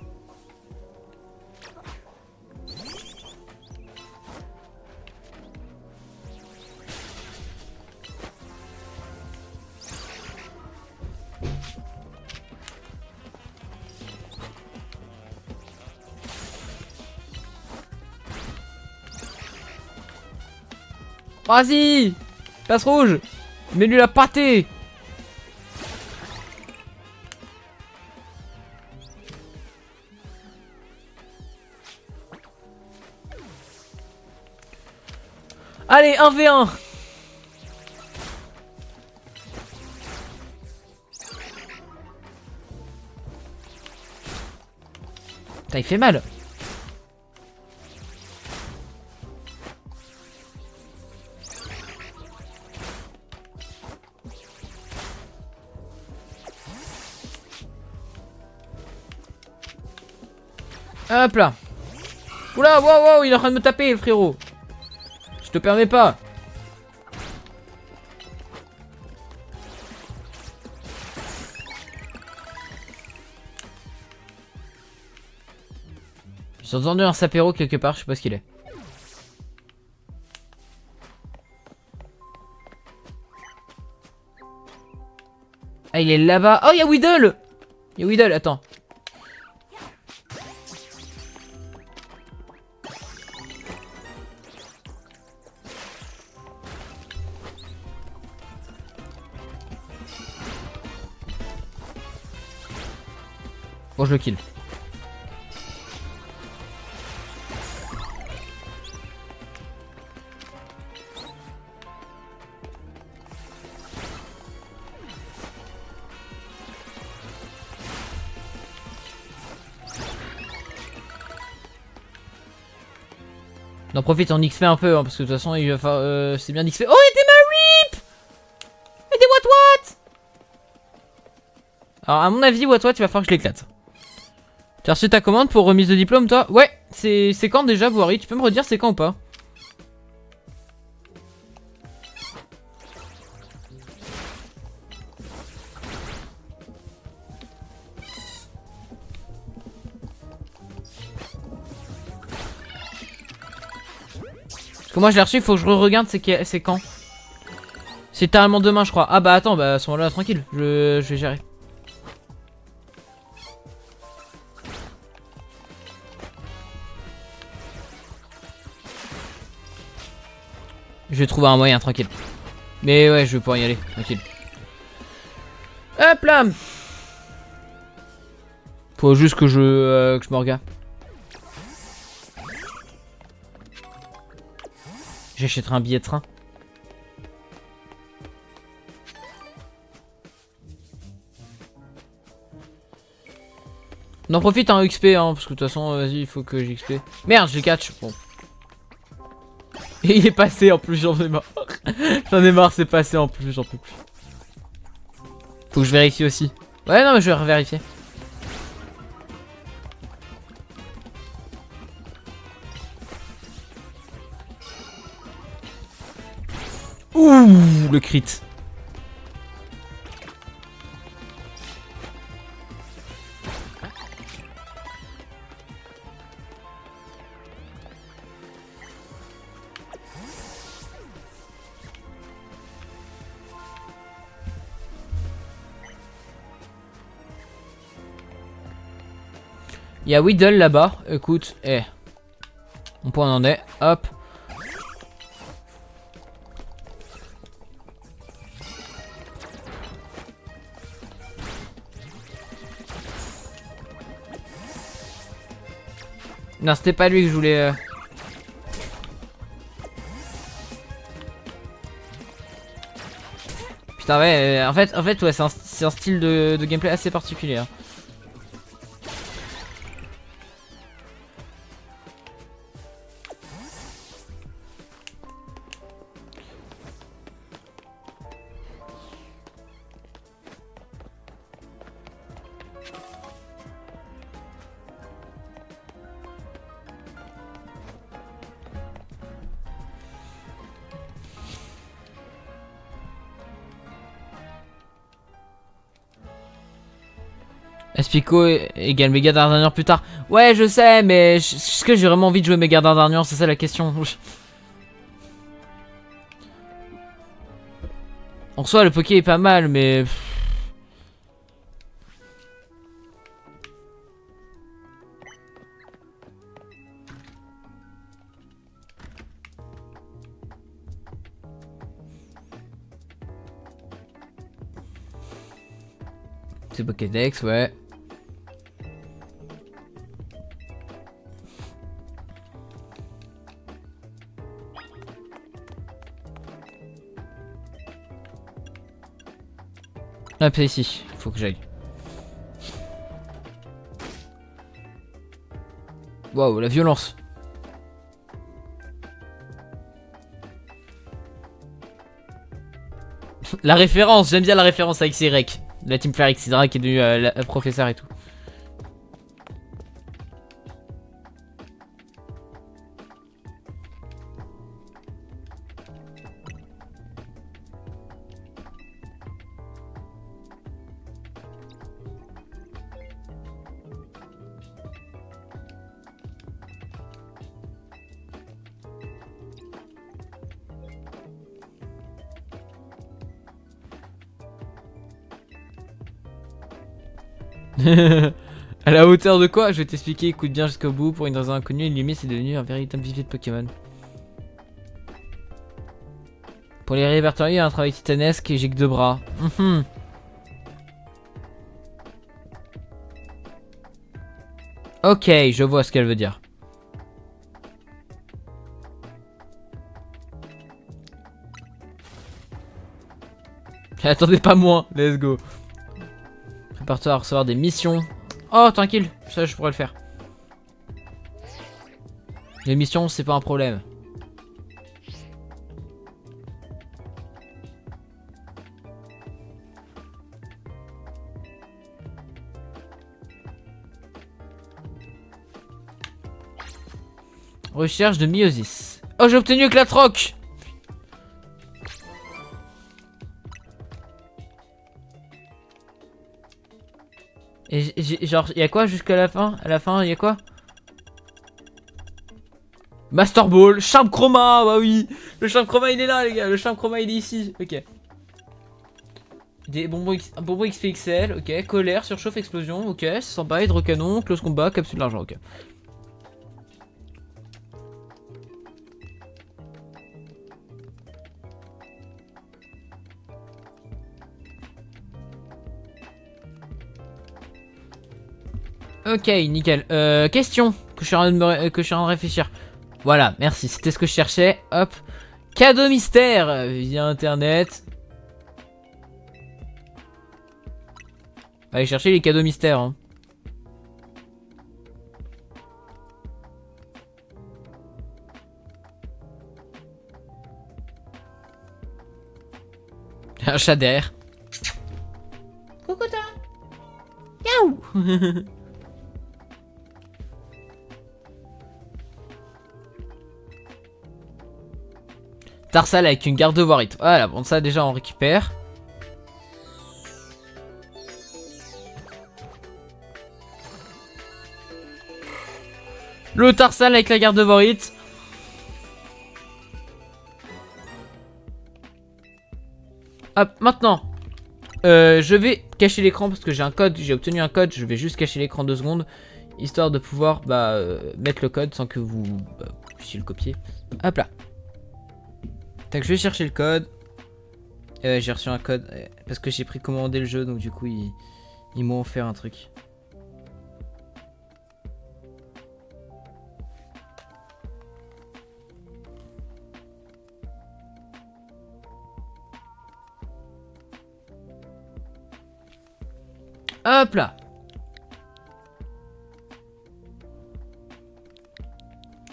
Vas-y! Passe rouge! Mets-lui la pâtée! Allez, 1v1. Putain, il fait mal. Hop là. Oula, wow, wow, il est en train de me taper, le frérot. Je te permets pas. J'ai entendu un sapéro quelque part, je sais pas ce qu'il est. Ah, il est là-bas. Oh, il y a Weedle. Il y a Weedle, attends. Bon, je le kill. On en profite, on XP un peu, hein, parce que de toute façon, il va falloir. C'est bien d'XP. Oh, il était ma RIP. Et des what. Alors, à mon avis, what, il va falloir que je l'éclate. Tu as reçu ta commande pour remise de diplôme, toi? Ouais, c'est quand déjà, Boari? Tu peux me redire c'est quand ou pas? Parce que moi, je l'ai reçu, il faut que je re-regarde c'est quand. C'est littéralement demain, je crois. Ah bah attends, bah à ce moment-là, tranquille, je vais gérer. Je vais trouver un moyen, tranquille. Mais ouais, je vais pouvoir y aller, tranquille. Hop là. Faut juste que je me regarde. J'achèterai un billet de train. On en profite un XP, hein, parce que de toute façon, vas-y, il faut que j'XP. Merde, j'ai catch. Bon. Et il est passé en plus, j'en ai marre. J'en ai marre, c'est passé en plus, j'en peux plus. Faut que je vérifie aussi. Ouais, non, mais je vais revérifier. Ouh, le crit. Il y a Weedle là-bas. Écoute, mon point en est. Hop. Non, c'était pas lui que je voulais. Putain, ouais, en fait, ouais, c'est un style de gameplay assez particulier. Hein. Espico égale méga Dardanian plus tard. Ouais, je sais, mais est-ce que j'ai vraiment envie de jouer méga Dardanian? C'est ça la question. En soi, le Poké est pas mal, mais. C'est Pokédex, ouais. Ah, c'est ici. Il faut que j'aille. Waouh, la violence. La référence, j'aime bien la référence avec Xyrek. La team Flare Xydra qui est devenu professeur et tout. À la hauteur de quoi? Je vais t'expliquer, écoute bien jusqu'au bout. Pour une raison inconnue, Illumé c'est devenu un véritable vivier de Pokémon. Pour les répertorier, il y a un travail titanesque et j'ai que 2 bras. Ok, je vois ce qu'elle veut dire. Attendez pas moins, let's go. Prépare-toi à recevoir des missions. Oh, tranquille, ça je pourrais le faire. Les missions, c'est pas un problème. Recherche de Miosis. Oh, j'ai obtenu Clatroc. Et genre, y'a quoi jusqu'à la fin? À la fin, y'a quoi? Master Ball, Charme Chroma, bah oui. Le Charme Chroma il est là les gars, le Charme Chroma il est ici, ok. Des bonbons, bonbons XPXL, ok. Colère, surchauffe, explosion, ok. C'est sympa, hydrocanon, close combat, capsule d'argent, ok. Ok, nickel. Question que je suis en train de réfléchir. Voilà, merci, c'était ce que je cherchais. Hop. Cadeau mystère via internet. Allez chercher les cadeaux mystères. Hein. Un chat derrière. Coucou toi. Yaou. Tarsal avec une garde de Warite. Voilà, bon ça déjà on récupère. Le Tarsal avec la garde de Warite. Hop, maintenant. Je vais cacher l'écran parce que j'ai un code, j'ai obtenu un code. Je vais juste cacher l'écran 2 secondes. Histoire de pouvoir mettre le code sans que vous puissiez le copier. Hop là. Tac, je vais chercher le code. J'ai reçu un code parce que j'ai précommandé le jeu, donc du coup ils m'ont offert un truc. Hop là.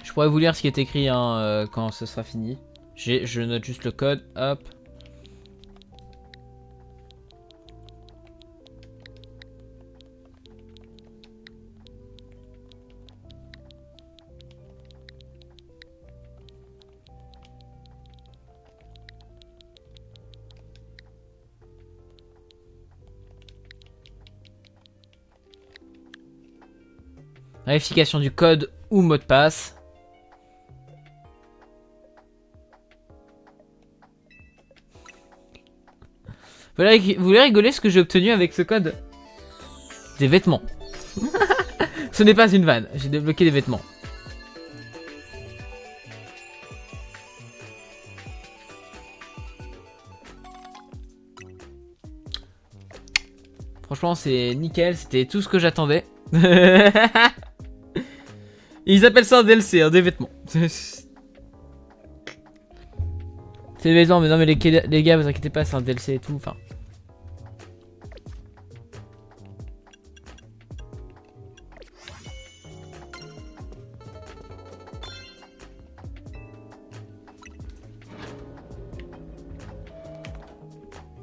Je pourrais vous lire ce qui est écrit hein, quand ce sera fini. Je note juste le code, hop. Vérification du code ou mot de passe. Vous voulez rigoler ce que j'ai obtenu avec ce code? Des vêtements. Ce n'est pas une vanne, j'ai débloqué des vêtements. Franchement c'est nickel, c'était tout ce que j'attendais. Ils appellent ça un DLC, des vêtements. C'est des vêtements, mais non mais les gars vous inquiétez pas, c'est un DLC et tout, enfin...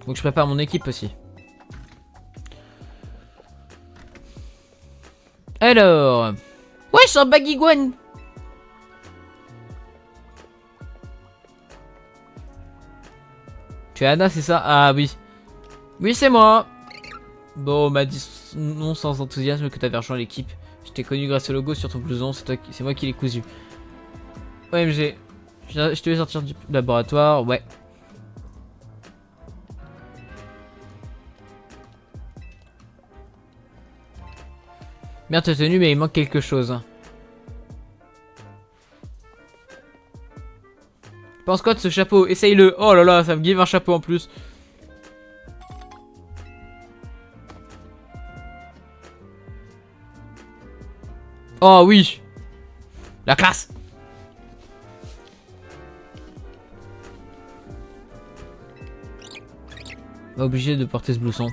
Faut que je prépare mon équipe aussi. Alors... Ouais, je suis un Bagiguan. Tu es Anna, c'est ça? Ah oui. Oui, c'est moi. Bon, on m'a dit non sans enthousiasme que t'avais rejoint l'équipe. Je t'ai connu grâce au logo sur ton blouson, c'est moi qui l'ai cousu. OMG. Je te vais sortir du laboratoire, ouais. Merde, t'as tenu, mais il manque quelque chose. Pense quoi de ce chapeau? Essaye-le. Oh là là, ça me give un chapeau en plus. Oh oui. La classe. Obligé de porter ce blouson.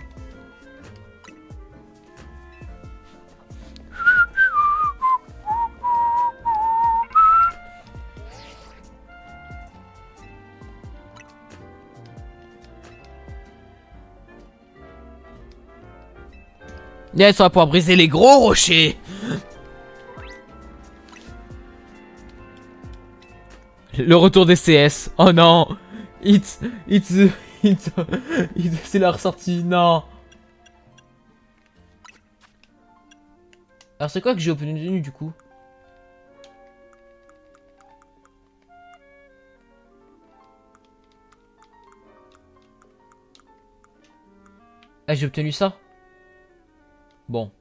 Yes, on va pouvoir briser les gros rochers. Le retour des CS. Oh non. C'est la ressortie. Non. Alors c'est quoi que j'ai obtenu du coup? Ah, j'ai obtenu ça. Bon.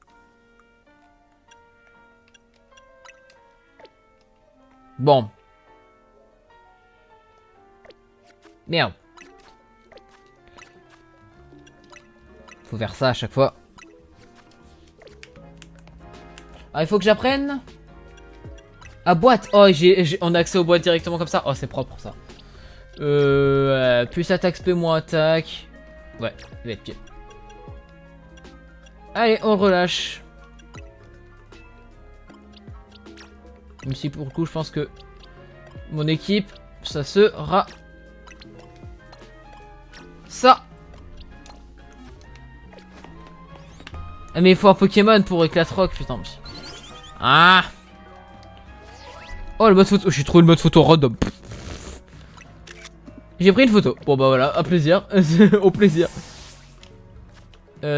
Bon. Merde. Faut faire ça à chaque fois. Ah, il faut que j'apprenne. Ah, boîte. Oh, on a accès aux boîtes directement comme ça. Oh, c'est propre ça. Plus attaque spé, moins attaque. Ouais, il va être pire. Allez, on relâche. Même si pour le coup, je pense que mon équipe, ça sera ça. Ah, mais il faut un Pokémon pour Éclatrock, putain. Ah. Oh, le mode photo. J'ai trouvé le mode photo random. J'ai pris une photo. Bon bah voilà, à plaisir. Au plaisir.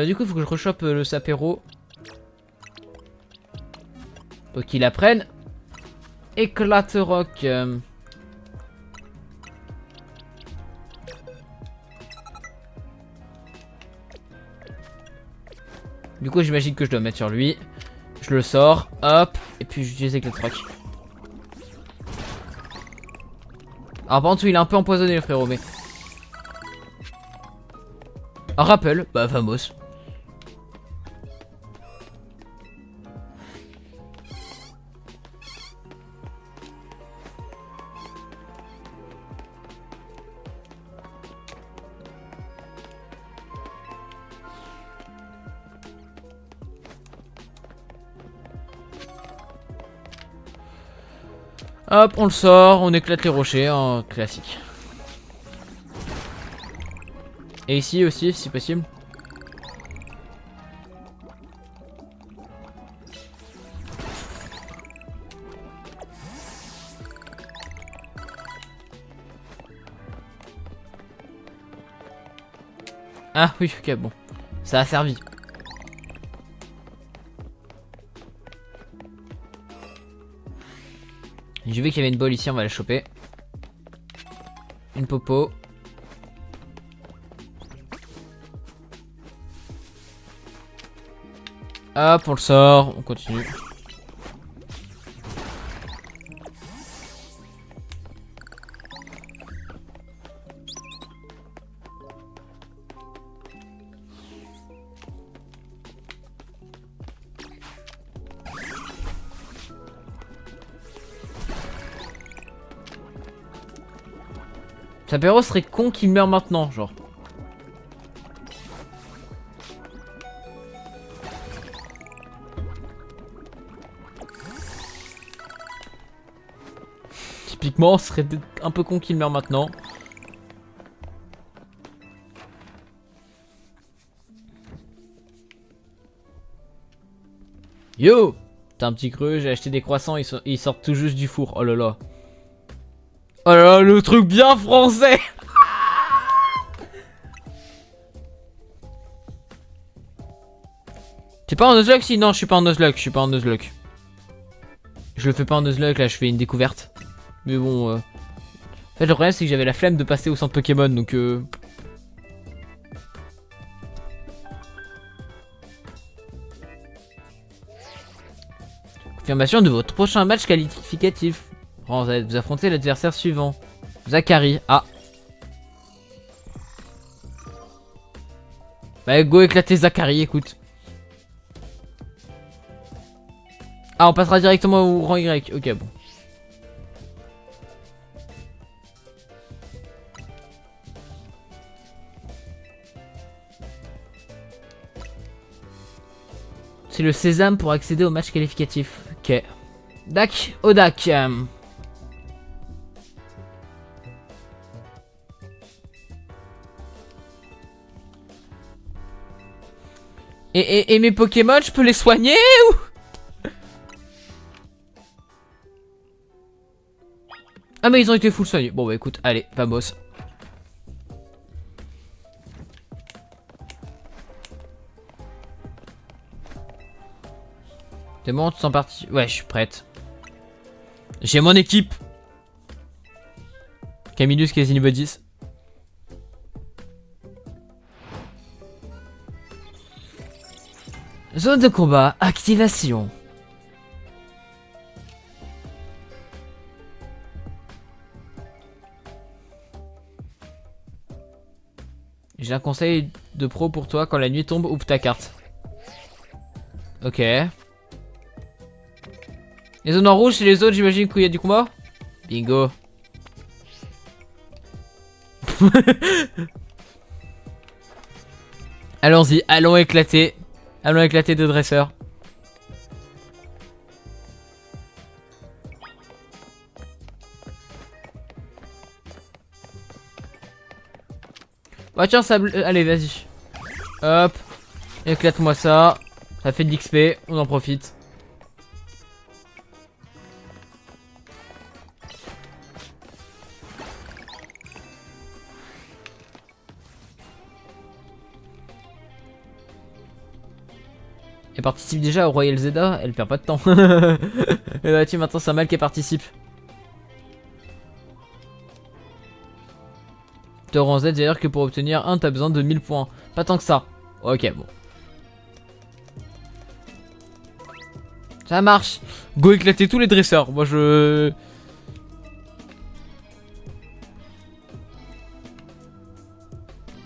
Du coup, il faut que je rechoppe le Sapero. Pour qu'il apprenne. Éclatrock. Du coup, j'imagine que je dois mettre sur lui. Je le sors, hop, et puis j'utilise Éclatrock. Alors par contre, il est un peu empoisonné le frérot, mais... Un rappel, bah famos. Hop, on le sort, on éclate les rochers en classique. Et ici aussi, si possible. Ah oui, ok, bon. Ça a servi. J'ai vu qu'il y avait une bolle ici, on va la choper. Une popo. Hop, on le sort, on continue. Sapero serait con qu'il meurt maintenant, genre. Typiquement, ce serait un peu con qu'il meurt maintenant. Yo! T'as un petit creux, j'ai acheté des croissants, ils sortent tout juste du four. Oh là là. Oh là là, le truc bien français! T'es pas en Nuzlocke? Si, non, je suis pas en Nuzlocke, je suis pas en Nuzlocke. Je le fais pas en Nuzlocke, là, je fais une découverte. Mais bon, En fait, le problème, c'est que j'avais la flemme de passer au centre Pokémon, donc Confirmation de votre prochain match qualificatif. Oh, vous allez vous affronter l'adversaire suivant. Zachary. Ah. Bah, go éclater Zachary, écoute. Ah, on passera directement au rang Y. Ok, bon. C'est le sésame pour accéder au match qualificatif. Ok. Dak, Odak. Et mes Pokémon, je peux les soigner ou... Ah mais ils ont été full soignés. Bon bah écoute, allez, vamos. T'es bon, tu sens parti? Ouais, je suis prête. J'ai mon équipe. Camillus, Casinibodis. Zone de combat, activation. J'ai un conseil de pro pour toi, quand la nuit tombe, ouvre ta carte. Ok. Les zones en rouge, c'est les zones, j'imagine qu'il y a du combat. Bingo. Allons-y, allons éclater. Allons éclater de dresseurs. Bah tiens, ça... allez, vas-y. Hop. Éclate-moi ça. Ça fait de l'XP, on en profite. Elle participe déjà au Royal Zelda, elle perd pas de temps. Et bah tiens, maintenant c'est un mal qui participe. Te rends Z d'ailleurs que pour obtenir un, t'as besoin de 1000 points. Pas tant que ça. Ok, bon. Ça marche. Go éclater tous les dresseurs. Moi je...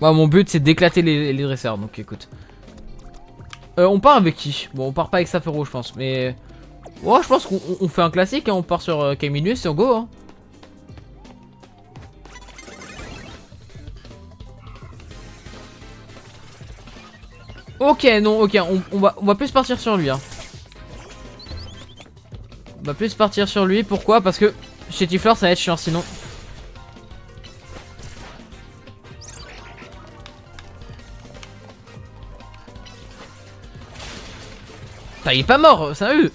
Moi mon but c'est d'éclater les dresseurs, donc écoute. On part avec qui? Bon, on part pas avec Safero, je pense, mais... Ouais, je pense qu'on fait un classique, hein. On part sur Caminus et on go, hein. Ok, non, ok, on va plus partir sur lui, hein. On va plus partir sur lui, pourquoi? Parce que chez Tiflor ça va être chiant sinon. Putain, il est pas mort, sérieux.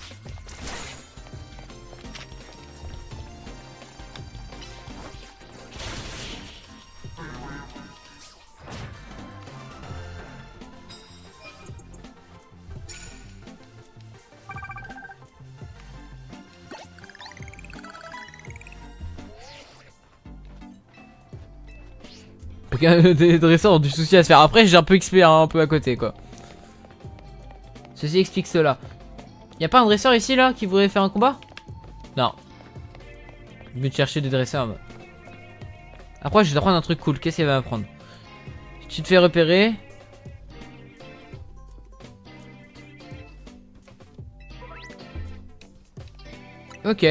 Des dresseurs ont du souci à se faire. Après, j'ai un peu XP hein, un peu à côté quoi. Ceci explique cela. Y'a pas un dresseur ici là qui voudrait faire un combat? Non. Je vais te chercher des dresseurs. Après, je vais t'apprendre un truc cool. Qu'est-ce qu'il va m'apprendre? Tu te fais repérer. Ok.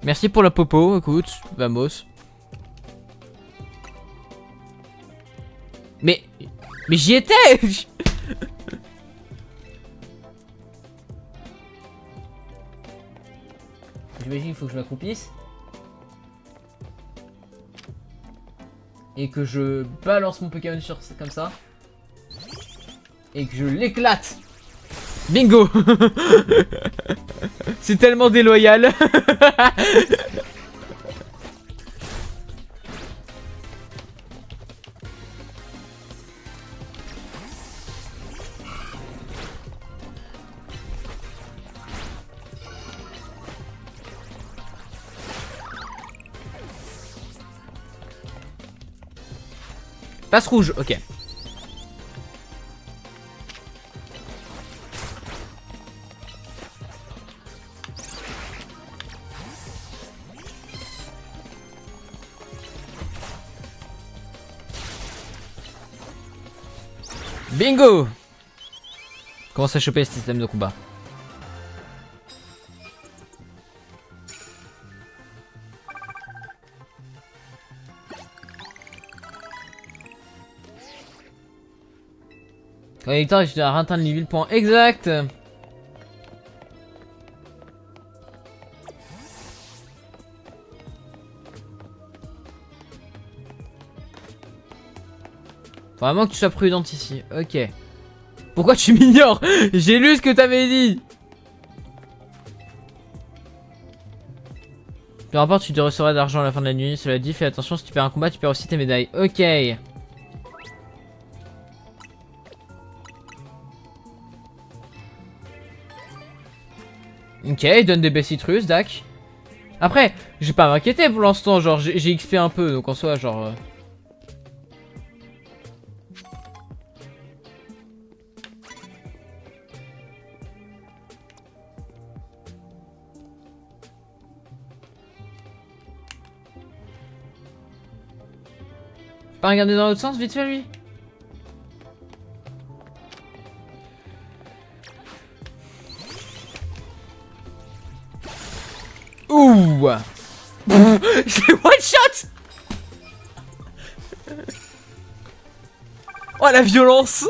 Merci pour la popo. Écoute, vamos. Mais j'y étais. J'imagine qu'il faut que je m'accroupisse. Et que je balance mon Pokémon sur comme ça. Et que je l'éclate. Bingo. C'est tellement déloyal. Passe rouge, ok. Bingo! Commence à choper le système de combat. Connecteur, je dois atteindre les 1000 points exact. Faut vraiment que tu sois prudente ici. Ok. Pourquoi tu m'ignores? J'ai lu ce que t'avais dit. Peu importe, tu te recevras d'argent à la fin de la nuit. Cela dit, fais attention, si tu perds un combat, tu perds aussi tes médailles. Ok. Ok, il donne des baies citrus, dac. Après, je vais pas m'inquiéter pour l'instant, genre j'ai XP un peu, donc en soi, genre... Pas regarder dans l'autre sens, vite fait, lui. Ouh. J'ai one shot. Oh la violence.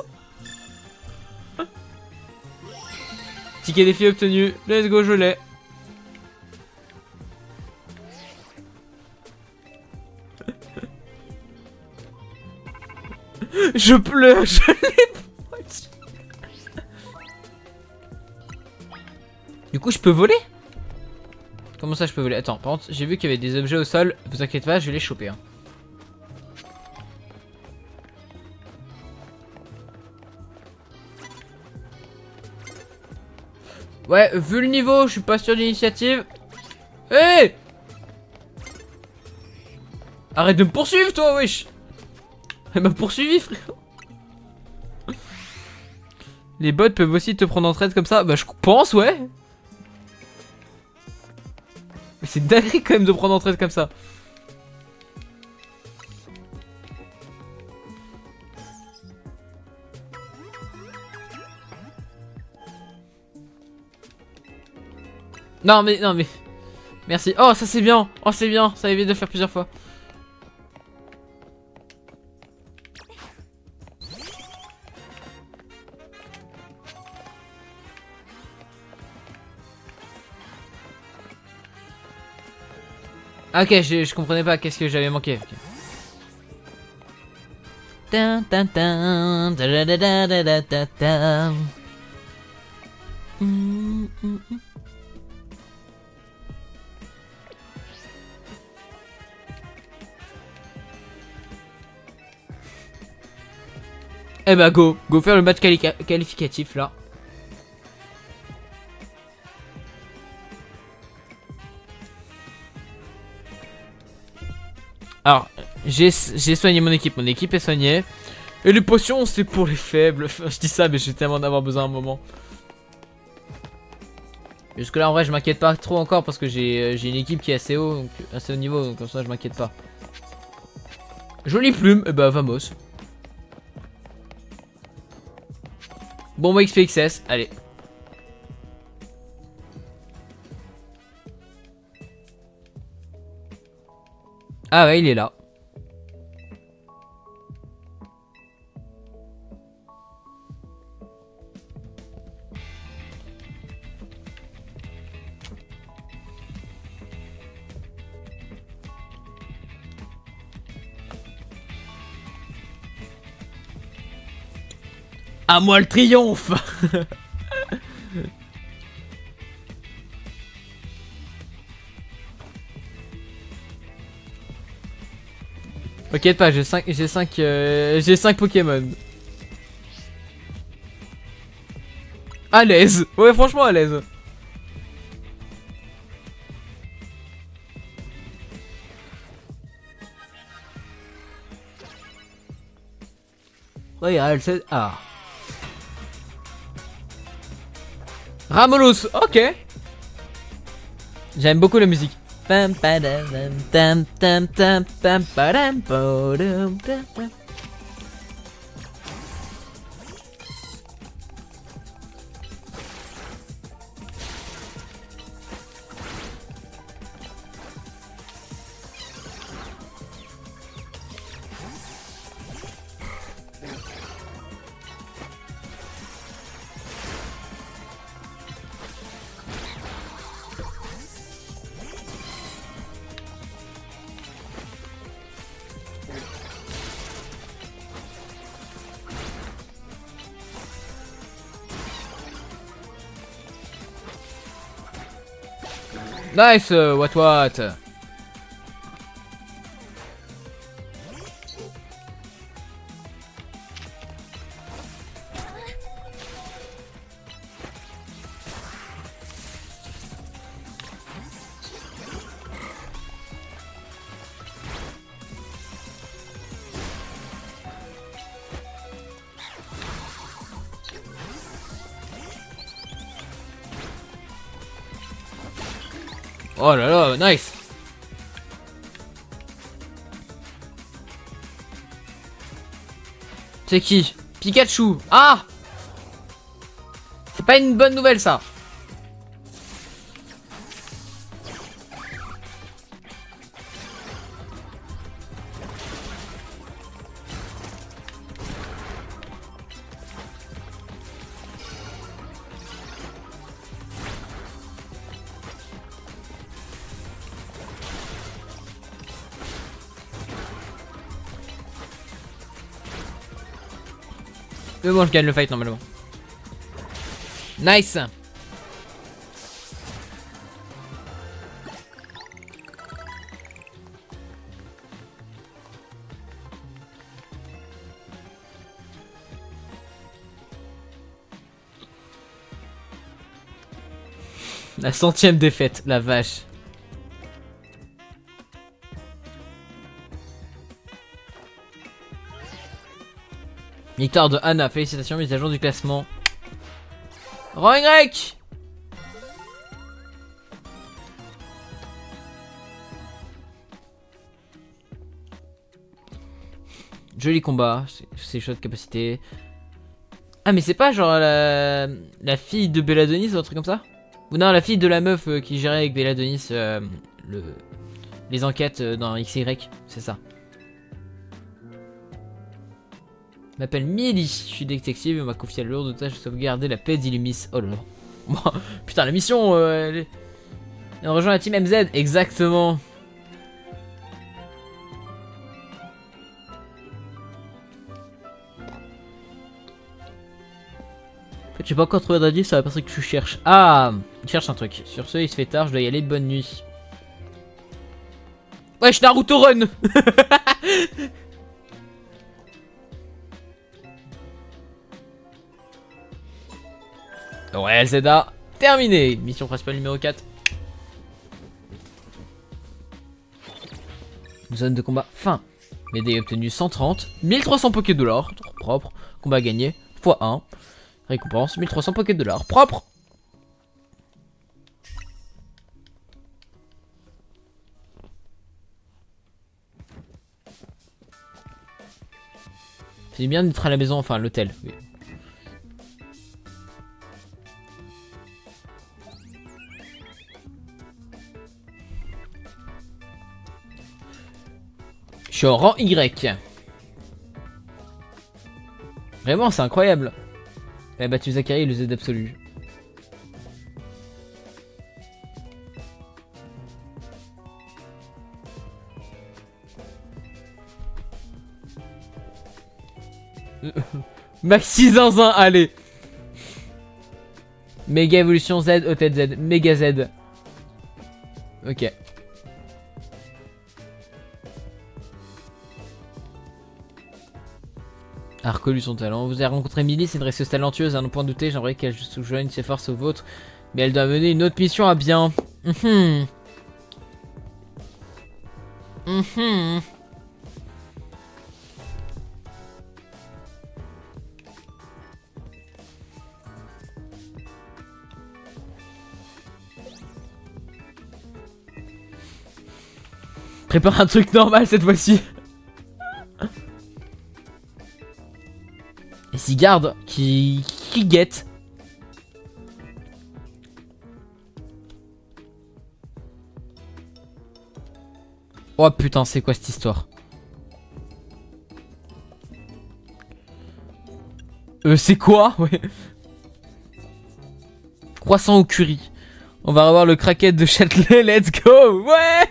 Ticket défi obtenu. Let's go, je l'ai. Je pleure, je l'ai. Du coup, je peux voler? Comment ça, je peux voler? Attends, par contre, j'ai vu qu'il y avait des objets au sol. Vous inquiétez pas, je vais les choper. Hein. Ouais, vu le niveau, je suis pas sûr d'initiative. Hé hey, arrête de me poursuivre, toi, wesh. Elle m'a poursuivi, frérot. Les bots peuvent aussi te prendre en traite comme ça. Bah, je pense, ouais. Mais c'est dingue quand même de prendre en traite comme ça. Non mais, non mais. Merci. Oh, ça c'est bien. Oh, c'est bien. Ça évite de faire plusieurs fois. Ah, ok, je comprenais pas qu'est-ce que j'avais manqué. Okay. Tan, tan, tan, da, da, da, da, da, da, da. Eh bah go faire le match qualificatif là. Alors, j'ai soigné mon équipe est soignée. Et les potions, c'est pour les faibles. Enfin, je dis ça, mais j'ai tellement d'avoir besoin un moment. Jusque là, en vrai, je m'inquiète pas trop encore parce que j'ai une équipe qui est assez haut, donc, assez haut niveau, donc comme ça, je m'inquiète pas. Jolie plume, et bah vamos. Bon, moi XPXS, allez. Ah ouais, il est là. À moi le triomphe. T'inquiète pas, j'ai 5 Pokémon. À l'aise. Ouais, franchement à l'aise. Ouais, elle sait. Ah. Ramolus, ok. J'aime beaucoup la musique. Pam, padam, tam, tam, tam, pam, padam, podum, tam, tam. Nice, what. Oh là là, nice. C'est qui? Pikachu. Ah! C'est pas une bonne nouvelle ça. Mais bon, je gagne le fight normalement. Nice. La 100e défaite, la vache. Victoire de Anna, félicitations, mise à jour du classement. Rang Y. Joli combat, c'est chaud de capacité. Ah mais c'est pas genre la fille de Belladonis ou un truc comme ça? Ou non, la fille de la meuf qui gérait avec Belladonis les enquêtes dans XY, c'est ça. Je m'appelle Millie, je suis détective et on m'a confié la lourde tâche de sauvegarder la paix d'Illumis. Oh là là. Putain, la mission, elle rejoint la team MZ, exactement. En fait, j'ai pas encore trouvé d'indice sur la personne que je cherche. Ah, il cherche un truc. Sur ce, il se fait tard, je dois y aller, bonne nuit. Wesh, Naruto Run. Ouais, Zelda, terminé. Mission principale numéro 4. Zone de combat fin. Médaille obtenue 130. 1300 $. Propre. Combat gagné. x1. Récompense 1300 $. Propre. C'est bien d'être à la maison, enfin à l'hôtel. Oui. Je suis au rang Y. Vraiment, c'est incroyable. Elle a battu Zachary et le Z absolu. Maxi Zinzin, allez. Méga évolution Z, OTZ, méga Z. Ok. A reconnu son talent. Vous avez rencontré Millie, c'est une resteuse talentueuse, à n'en point douter, j'aimerais qu'elle joigne ses forces aux vôtres. Mais elle doit mener une autre mission à bien. Prépare un truc normal cette fois-ci. Et Sigard qui guette. Oh putain, c'est quoi cette histoire? C'est quoi? Ouais. Croissant au curry. On va revoir le craquette de Châtelet, let's go. Ouais.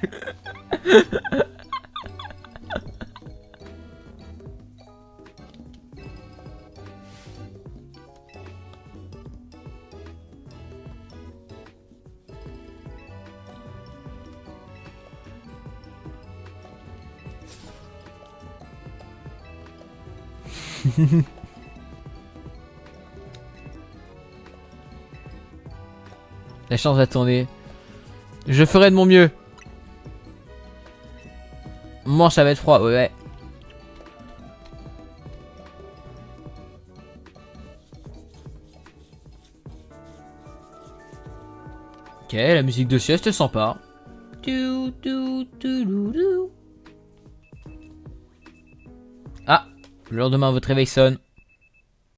La chance va tourner. Je ferai de mon mieux. Manche, ça va être froid, ouais. Ok, la musique de sieste est sympa. Ah, le lendemain, votre réveil sonne.